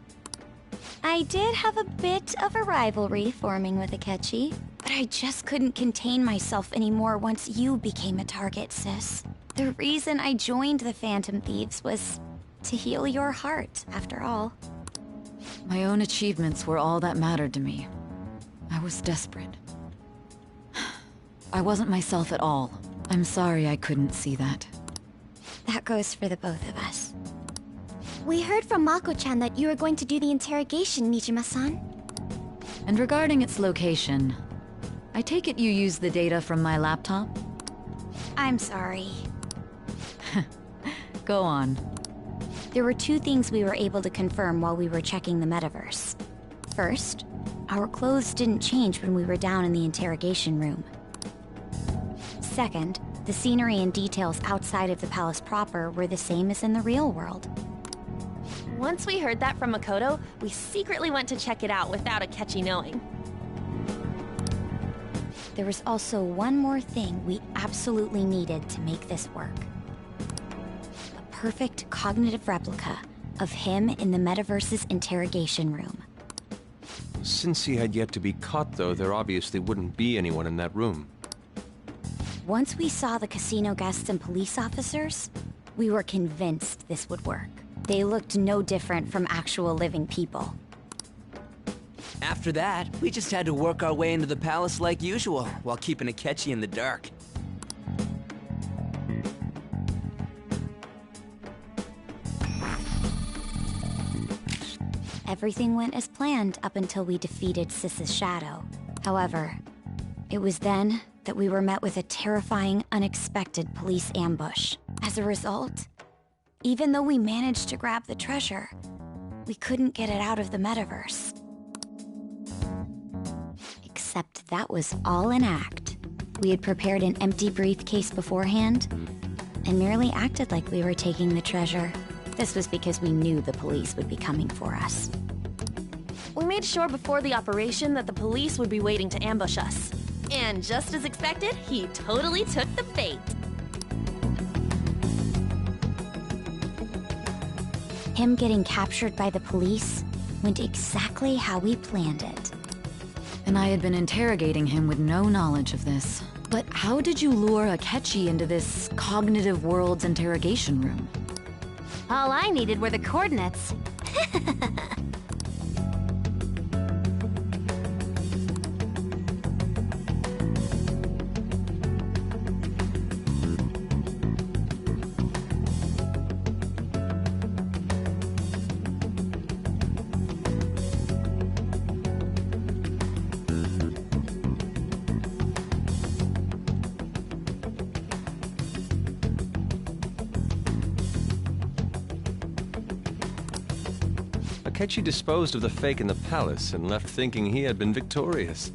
I did have a bit of a rivalry forming with Akechi, but I just couldn't contain myself anymore once you became a target, sis. The reason I joined the Phantom Thieves was to heal your heart, after all. My own achievements were all that mattered to me. I was desperate. I wasn't myself at all. I'm sorry I couldn't see that. That goes for the both of us. We heard from Mako-chan that you were going to do the interrogation, Nijima-san. And regarding its location, I take it you used the data from my laptop? I'm sorry. Go on. There were two things we were able to confirm while we were checking the metaverse. First, our clothes didn't change when we were down in the interrogation room. Second, the scenery and details outside of the palace proper were the same as in the real world. Once we heard that from Makoto, we secretly went to check it out without Akechi knowing. There was also one more thing we absolutely needed to make this work. A perfect cognitive replica of him in the metaverse's interrogation room. Since he had yet to be caught, though, there obviously wouldn't be anyone in that room. Once we saw the casino guests and police officers, we were convinced this would work. They looked no different from actual living people. After that, we just had to work our way into the palace like usual, while keeping Akechi in the dark. Everything went as planned up until we defeated Sis's shadow. However, it was then that we were met with a terrifying, unexpected police ambush. As a result, even though we managed to grab the treasure, we couldn't get it out of the metaverse. Except that was all an act. We had prepared an empty briefcase beforehand, and merely acted like we were taking the treasure. This was because we knew the police would be coming for us. We made sure before the operation that the police would be waiting to ambush us. And just as expected, he totally took the bait. Him getting captured by the police went exactly how we planned it. And I had been interrogating him with no knowledge of this. But how did you lure Akechi into this cognitive world's interrogation room? All I needed were the coordinates. Akechi disposed of the fake in the palace and left thinking he had been victorious.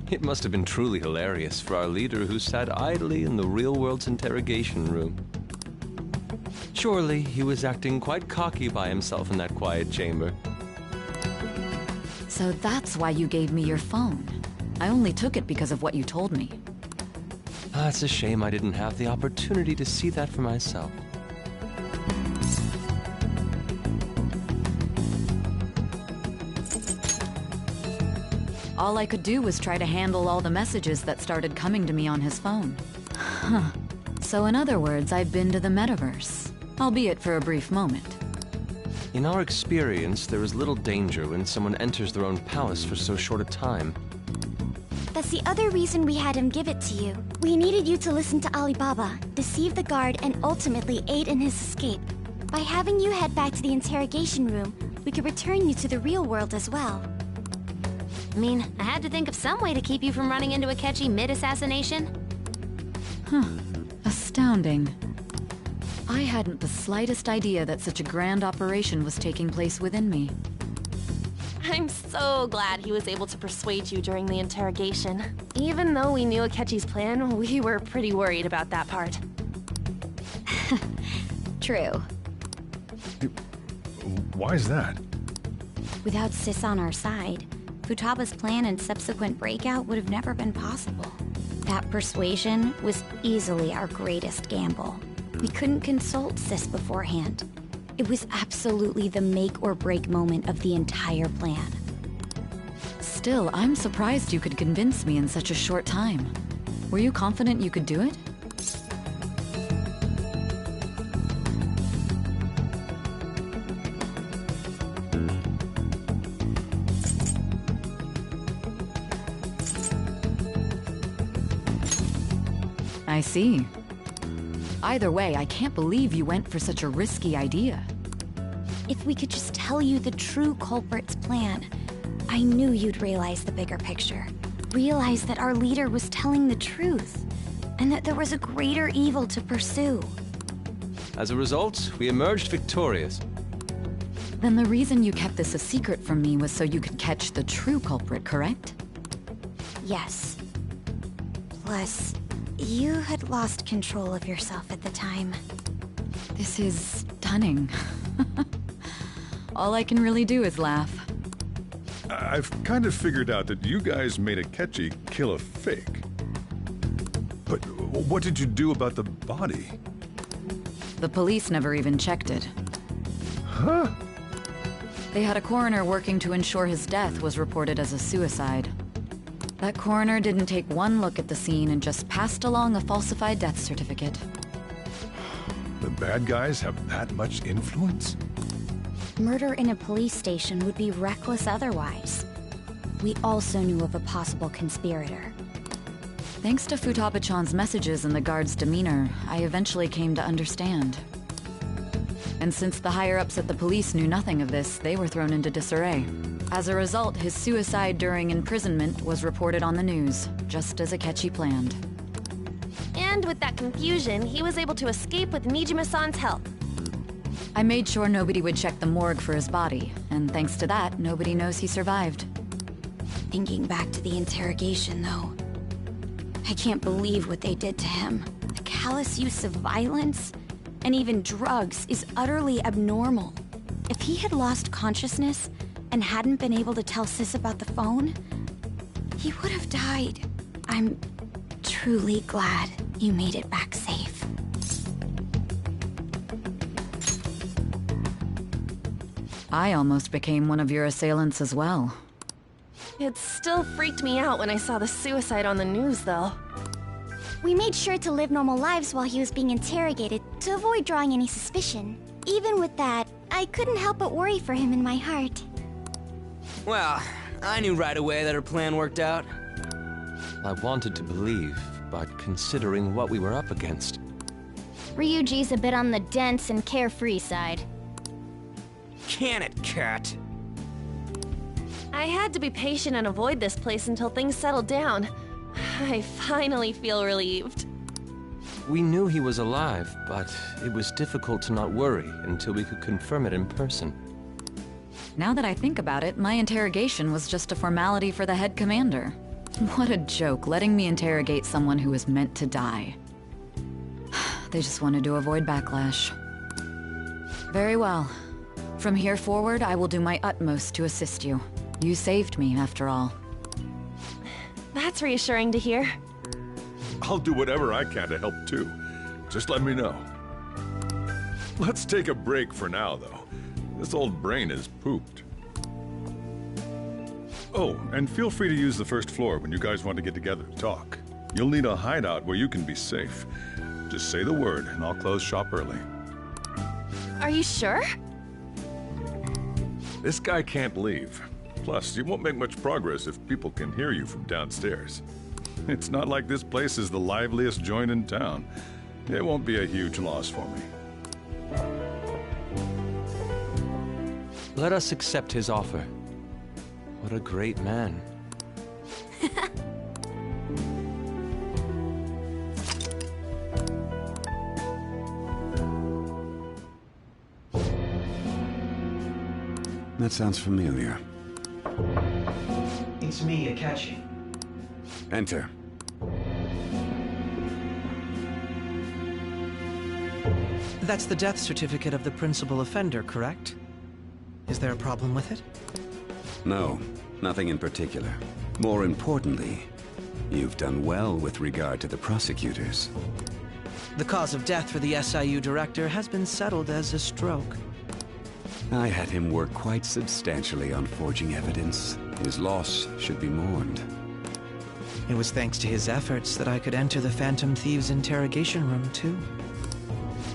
It must have been truly hilarious for our leader who sat idly in the real world's interrogation room. Surely he was acting quite cocky by himself in that quiet chamber. So that's why you gave me your phone. I only took it because of what you told me. It's a shame I didn't have the opportunity to see that for myself. All I could do was try to handle all the messages that started coming to me on his phone. Huh. So in other words, I've been to the metaverse, albeit for a brief moment. In our experience, there is little danger when someone enters their own palace for so short a time. That's the other reason we had him give it to you. We needed you to listen to Alibaba, deceive the guard, and ultimately aid in his escape. By having you head back to the interrogation room, we could return you to the real world as well. I mean, I had to think of some way to keep you from running into Akechi mid-assassination. Huh. Astounding. I hadn't the slightest idea that such a grand operation was taking place within me. I'm so glad he was able to persuade you during the interrogation. Even though we knew Akechi's plan, we were pretty worried about that part. True. Why is that? Without Sis on our side, Futaba's plan and subsequent breakout would have never been possible. That persuasion was easily our greatest gamble. We couldn't consult Sis beforehand. It was absolutely the make or break moment of the entire plan. Still, I'm surprised you could convince me in such a short time. Were you confident you could do it? I see. Either way, I can't believe you went for such a risky idea. If we could just tell you the true culprit's plan, I knew you'd realize the bigger picture. Realize that our leader was telling the truth, and that there was a greater evil to pursue. As a result, we emerged victorious. Then the reason you kept this a secret from me was so you could catch the true culprit, correct? Yes. Plus, you had lost control of yourself at the time. This is stunning. All I can really do is laugh. I've kind of figured out that you guys made Akechi kill a fake. But what did you do about the body? The police never even checked it. Huh? They had a coroner working to ensure his death was reported as a suicide. That coroner didn't take one look at the scene and just passed along a falsified death certificate. The bad guys have that much influence? Murder in a police station would be reckless otherwise. We also knew of a possible conspirator. Thanks to Futaba-chan's messages and the guard's demeanor, I eventually came to understand. And since the higher-ups at the police knew nothing of this, they were thrown into disarray. As a result, his suicide during imprisonment was reported on the news, just as Akechi planned. And with that confusion, he was able to escape with Nijima-san's help. I made sure nobody would check the morgue for his body, and thanks to that, nobody knows he survived. Thinking back to the interrogation, though, I can't believe what they did to him. The callous use of violence, and even drugs, is utterly abnormal. If he had lost consciousness and hadn't been able to tell Sis about the phone, he would have died. I'm truly glad you made it back safe. I almost became one of your assailants as well. It still freaked me out when I saw the suicide on the news, though. We made sure to live normal lives while he was being interrogated to avoid drawing any suspicion. Even with that, I couldn't help but worry for him in my heart. Well, I knew right away that her plan worked out. I wanted to believe, but considering what we were up against. Ryuji's a bit on the dense and carefree side. Can it, cat? I had to be patient and avoid this place until things settled down. I finally feel relieved. We knew he was alive, but it was difficult to not worry until we could confirm it in person. Now that I think about it, my interrogation was just a formality for the head commander. What a joke, letting me interrogate someone who was meant to die. They just wanted to avoid backlash. Very well. From here forward, I will do my utmost to assist you. You saved me, after all. That's reassuring to hear. I'll do whatever I can to help too. Just let me know. Let's take a break for now, though. This old brain is pooped. Oh, and feel free to use the first floor when you guys want to get together to talk. You'll need a hideout where you can be safe. Just say the word, and I'll close shop early. Are you sure? This guy can't leave. Plus, you won't make much progress if people can hear you from downstairs. It's not like this place is the liveliest joint in town. It won't be a huge loss for me. Let us accept his offer. What a great man. That sounds familiar. It's me, Akechi. Enter. That's the death certificate of the principal offender, correct? Is there a problem with it? No, nothing in particular. More importantly, you've done well with regard to the prosecutors. The cause of death for the SIU director has been settled as a stroke. I had him work quite substantially on forging evidence. His loss should be mourned. It was thanks to his efforts that I could enter the Phantom Thieves' interrogation room, too.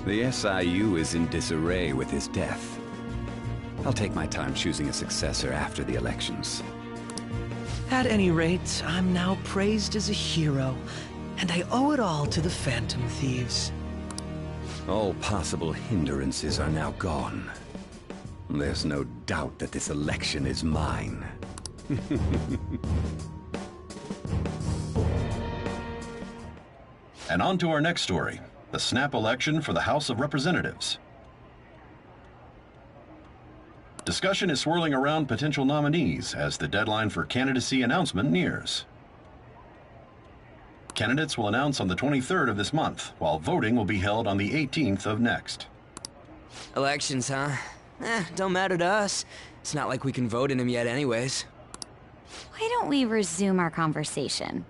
The SIU is in disarray with his death. I'll take my time choosing a successor after the elections. At any rate, I'm now praised as a hero, and I owe it all to the Phantom Thieves. All possible hindrances are now gone. There's no doubt that this election is mine. And on to our next story, the snap election for the House of Representatives. Discussion is swirling around potential nominees as the deadline for candidacy announcement nears. Candidates will announce on the 23rd of this month, while voting will be held on the 18th of next. Elections, huh? Don't matter to us. It's not like we can vote in them yet anyways. Why don't we resume our conversation?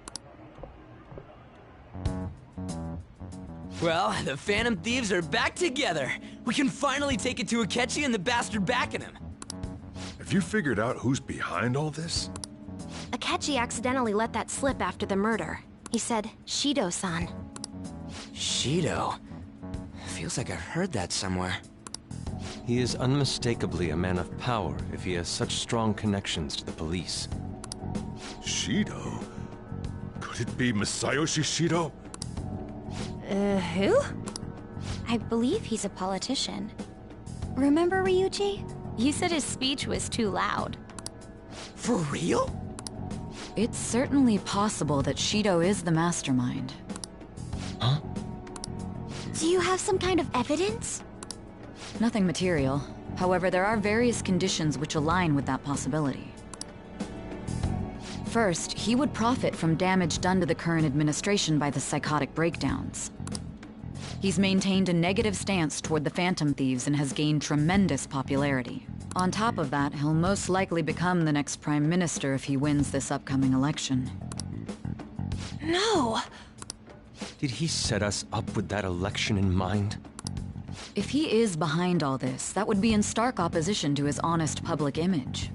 Well, the Phantom Thieves are back together. We can finally take it to Akechi and the bastard backing him. Have you figured out who's behind all this? Akechi accidentally let that slip after the murder. He said, Shido-san. Shido? Feels like I've heard that somewhere. He is unmistakably a man of power if he has such strong connections to the police. Shido? Could it be Masayoshi Shido? Who? I believe he's a politician. Remember Ryuji? You said his speech was too loud. For real? It's certainly possible that Shido is the mastermind. Huh? Do you have some kind of evidence? Nothing material. However, there are various conditions which align with that possibility. First, he would profit from damage done to the current administration by the psychotic breakdowns. He's maintained a negative stance toward the Phantom Thieves and has gained tremendous popularity. On top of that, he'll most likely become the next Prime Minister if he wins this upcoming election. No! Did he set us up with that election in mind? If he is behind all this, that would be in stark opposition to his honest public image.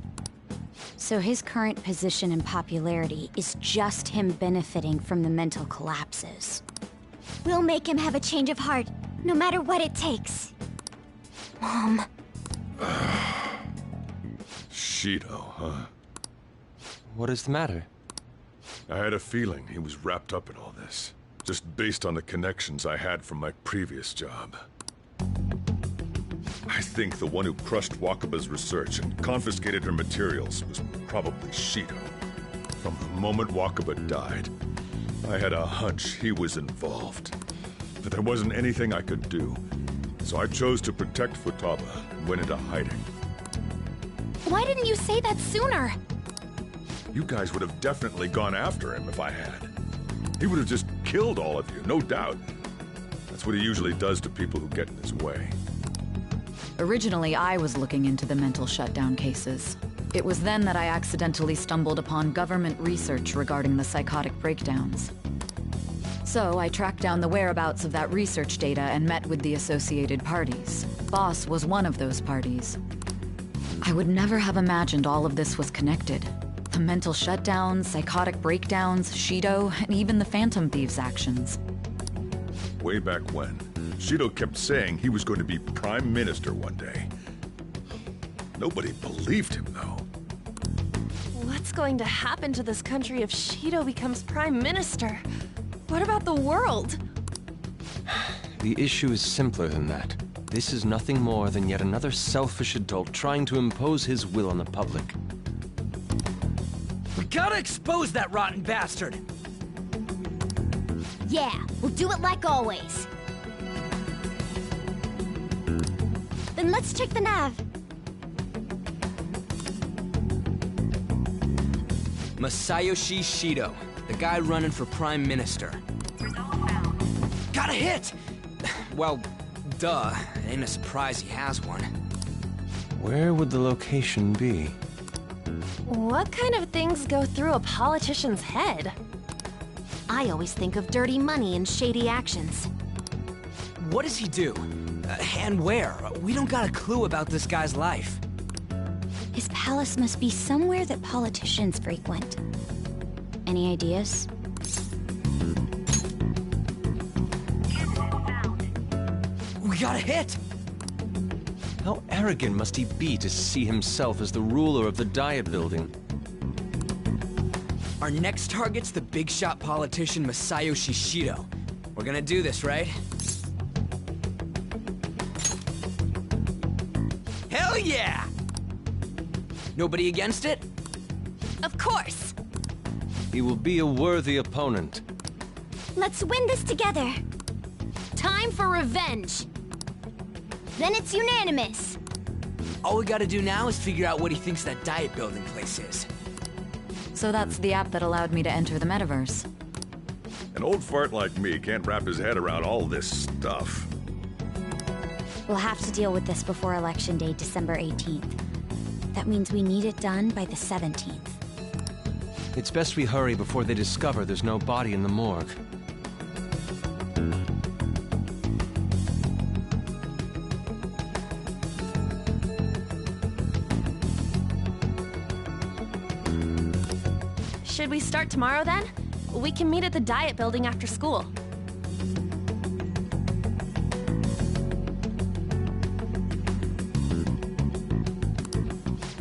So his current position and popularity is just him benefiting from the mental collapses. We'll make him have a change of heart, no matter what it takes. Mom. Shido, huh? What is the matter? I had a feeling he was wrapped up in all this, just based on the connections I had from my previous job. I think the one who crushed Wakaba's research and confiscated her materials was probably Shido. From the moment Wakaba died, I had a hunch he was involved. but there wasn't anything I could do. So I chose to protect Futaba and went into hiding. Why didn't you say that sooner? You guys would have definitely gone after him if I had. He would have just killed all of you, no doubt. That's what he usually does to people who get in his way. Originally, I was looking into the mental shutdown cases. It was then that I accidentally stumbled upon government research regarding the psychotic breakdowns. So I tracked down the whereabouts of that research data and met with the associated parties. Boss was one of those parties. I would never have imagined all of this was connected. The mental shutdowns, psychotic breakdowns, Shido, and even the Phantom Thieves' actions. Way back when, Shido kept saying he was going to be Prime Minister one day. Nobody believed him, though. What's going to happen to this country if Shido becomes Prime Minister? What about the world? The issue is simpler than that. This is nothing more than yet another selfish adult trying to impose his will on the public. We gotta expose that rotten bastard! Yeah, we'll do it like always. Then let's check the nav. Masayoshi Shido, the guy running for Prime Minister. Got a hit! Well, duh. It ain't a surprise he has one. Where would the location be? What kind of things go through a politician's head? I always think of dirty money and shady actions. What does he do? And where? We don't got a clue about this guy's life. His palace must be somewhere that politicians frequent. Any ideas? We got a hit! How arrogant must he be to see himself as the ruler of the Diet Building? Our next target's the big shot politician Masayoshi Shido. We're gonna do this, right? Hell yeah! Nobody against it? Of course! He will be a worthy opponent. Let's win this together. Time for revenge. Then it's unanimous. All we gotta do now is figure out what he thinks that Diet Building place is. So that's the app that allowed me to enter the metaverse. An old fart like me can't wrap his head around all this stuff. We'll have to deal with this before Election Day, December 18th. That means we need it done by the 17th. It's best we hurry before they discover there's no body in the morgue. Should we start tomorrow then? We can meet at the Diet Building after school.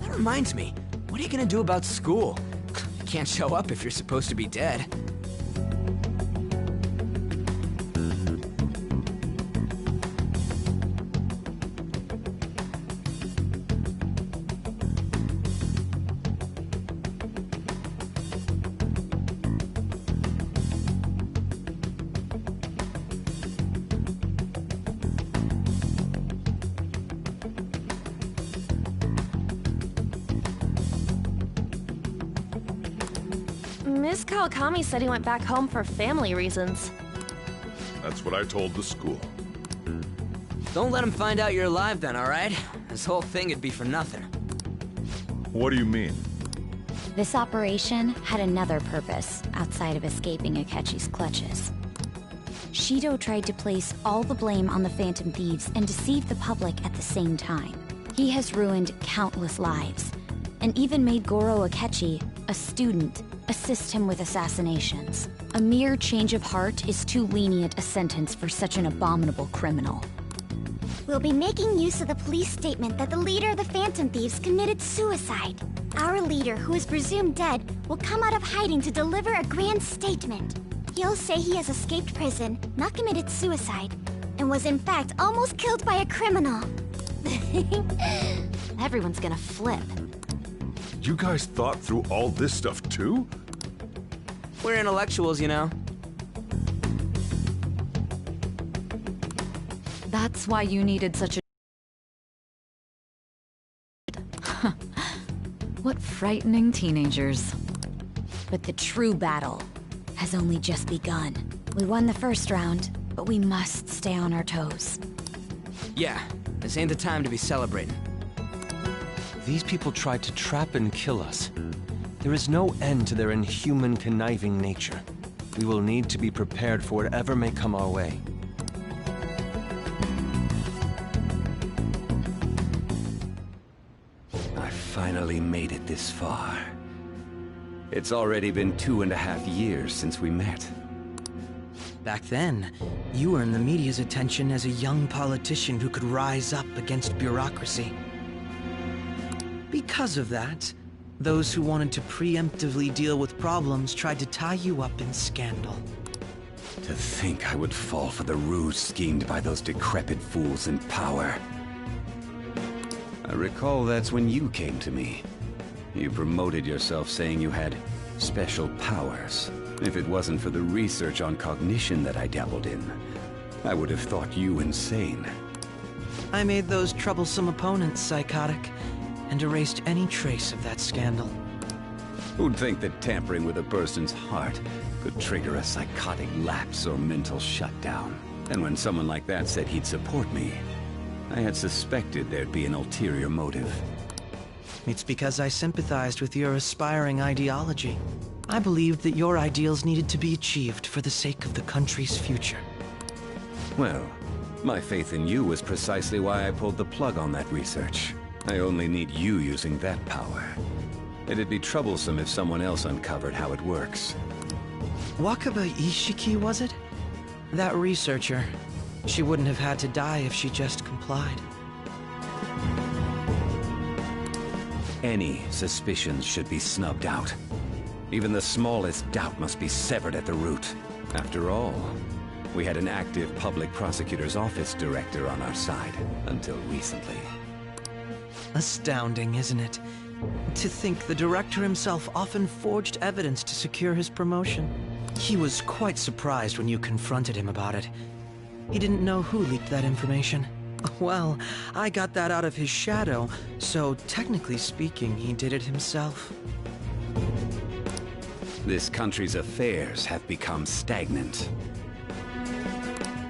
That reminds me, what are you gonna do about school? You can't show up if you're supposed to be dead. Miss Kawakami said he went back home for family reasons. That's what I told the school. Don't let him find out you're alive then, alright? This whole thing would be for nothing. What do you mean? This operation had another purpose outside of escaping Akechi's clutches. Shido tried to place all the blame on the Phantom Thieves and deceive the public at the same time. He has ruined countless lives, and even made Goro Akechi, a student, assist him with assassinations. A mere change of heart is too lenient a sentence for such an abominable criminal. We'll be making use of the police statement that the leader of the Phantom Thieves committed suicide. Our leader, who is presumed dead, will come out of hiding to deliver a grand statement. He'll say he has escaped prison, not committed suicide, and was in fact almost killed by a criminal. Everyone's gonna flip. You guys thought through all this stuff too? We're intellectuals, you know. That's why you needed such a... What frightening teenagers. But the true battle has only just begun. We won the first round, but we must stay on our toes. Yeah, this ain't the time to be celebrating. These people tried to trap and kill us. There is no end to their inhuman, conniving nature. We will need to be prepared for whatever may come our way. I finally made it this far. It's already been 2.5 years since we met. Back then, you earned the media's attention as a young politician who could rise up against bureaucracy. Because of that, those who wanted to preemptively deal with problems tried to tie you up in scandal. To think I would fall for the ruse schemed by those decrepit fools in power. I recall that's when you came to me. You promoted yourself saying you had special powers. If it wasn't for the research on cognition that I dabbled in, I would have thought you insane. I made those troublesome opponents psychotic, and erased any trace of that scandal. Who'd think that tampering with a person's heart could trigger a psychotic lapse or mental shutdown? And when someone like that said he'd support me, I had suspected there'd be an ulterior motive. It's because I sympathized with your aspiring ideology. I believed that your ideals needed to be achieved for the sake of the country's future. Well, my faith in you was precisely why I pulled the plug on that research. I only need you using that power. It'd be troublesome if someone else uncovered how it works. Wakaba Ishiki, was it? That researcher. She wouldn't have had to die if she just complied. Any suspicions should be snubbed out. Even the smallest doubt must be severed at the root. After all, we had an active public prosecutor's office director on our side, until recently. Astounding, isn't it? To think the director himself often forged evidence to secure his promotion. He was quite surprised when you confronted him about it. He didn't know who leaked that information. Well, I got that out of his shadow, so technically speaking, he did it himself. This country's affairs have become stagnant.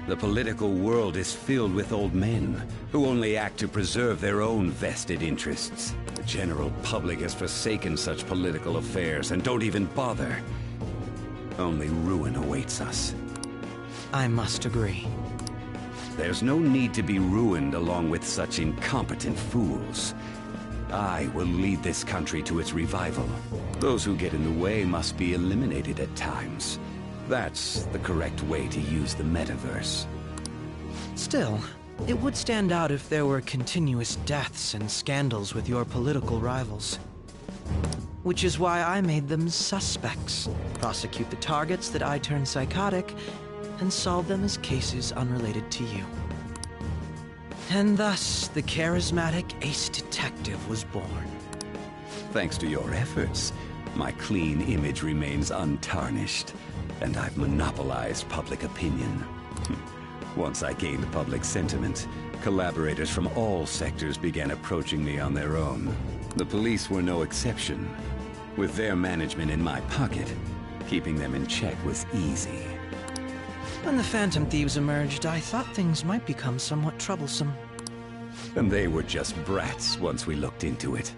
The political world is filled with old men who only act to preserve their own vested interests. The general public has forsaken such political affairs and don't even bother. Only ruin awaits us. I must agree. There's no need to be ruined along with such incompetent fools. I will lead this country to its revival. Those who get in the way must be eliminated at times. That's the correct way to use the metaverse. Still, it would stand out if there were continuous deaths and scandals with your political rivals. Which is why I made them suspects. Prosecute the targets that I turned psychotic, and solve them as cases unrelated to you. And thus, the charismatic ace detective was born. Thanks to your efforts, my clean image remains untarnished, and I've monopolized public opinion. Once I gained public sentiment, collaborators from all sectors began approaching me on their own. The police were no exception. With their management in my pocket, keeping them in check was easy. When the Phantom Thieves emerged, I thought things might become somewhat troublesome. And they were just brats once we looked into it.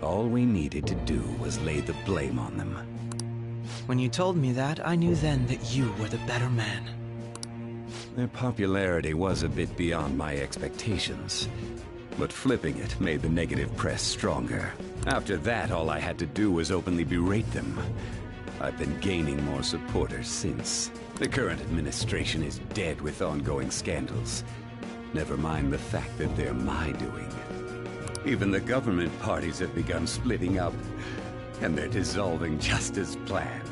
All we needed to do was lay the blame on them. When you told me that, I knew then that you were the better man. Their popularity was a bit beyond my expectations, but flipping it made the negative press stronger. After that, all I had to do was openly berate them. I've been gaining more supporters since. The current administration is dead with ongoing scandals. Never mind the fact that they're my doing. Even the government parties have begun splitting up, and they're dissolving just as planned.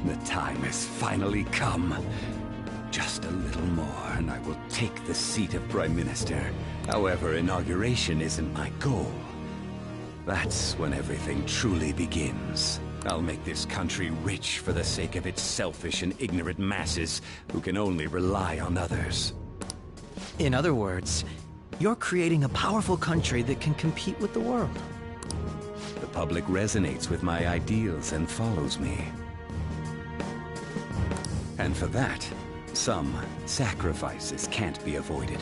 The time has finally come. Just a little more, and I will take the seat of Prime Minister. However, inauguration isn't my goal. That's when everything truly begins. I'll make this country rich for the sake of its selfish and ignorant masses who can only rely on others. In other words, you're creating a powerful country that can compete with the world. The public resonates with my ideals and follows me. And for that, some sacrifices can't be avoided.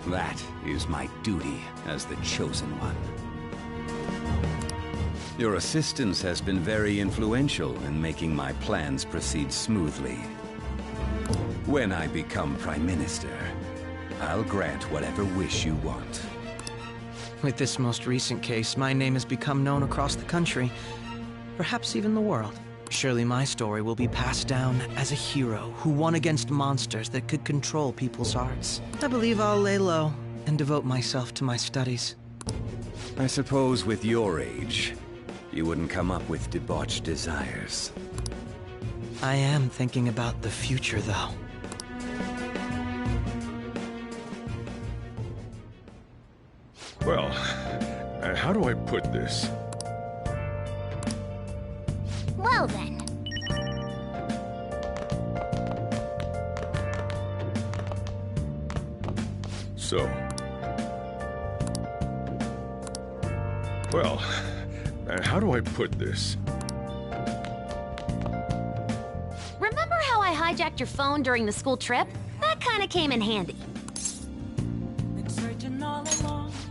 That is my duty as the Chosen One. Your assistance has been very influential in making my plans proceed smoothly. When I become Prime Minister, I'll grant whatever wish you want. With this most recent case, my name has become known across the country, perhaps even the world. Surely my story will be passed down as a hero who won against monsters that could control people's hearts. I believe I'll lay low and devote myself to my studies. I suppose with your age, you wouldn't come up with debauched desires. I am thinking about the future, though. Well, how do I put this? Well then. So. Well, how do I put this? Remember how I hijacked your phone during the school trip? That kinda came in handy.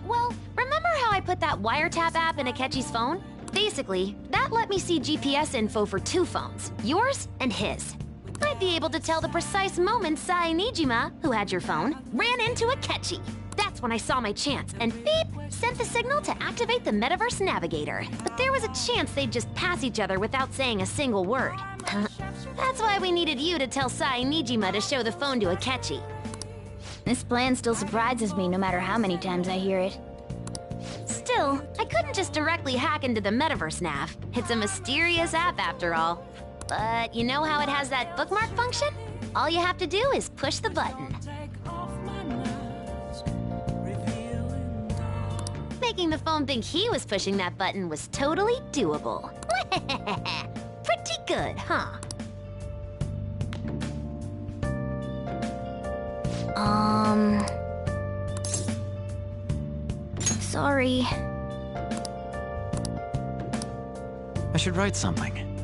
Well, remember how I put that wiretap app in Akechi's phone? Basically, that let me see GPS info for 2 phones, yours and his. I'd be able to tell the precise moment Sai Nijima, who had your phone, ran into Akechi. That's when I saw my chance, and beep, sent the signal to activate the Metaverse Navigator. But there was a chance they'd just pass each other without saying a single word. That's why we needed you to tell Sai Nijima to show the phone to Akechi. This plan still surprises me no matter how many times I hear it. Still, I couldn't just directly hack into the Metaverse Nav. It's a mysterious app after all. But you know how it has that bookmark function? All you have to do is push the button. Making the phone think he was pushing that button was totally doable. Pretty good, huh? Sorry. I should write something.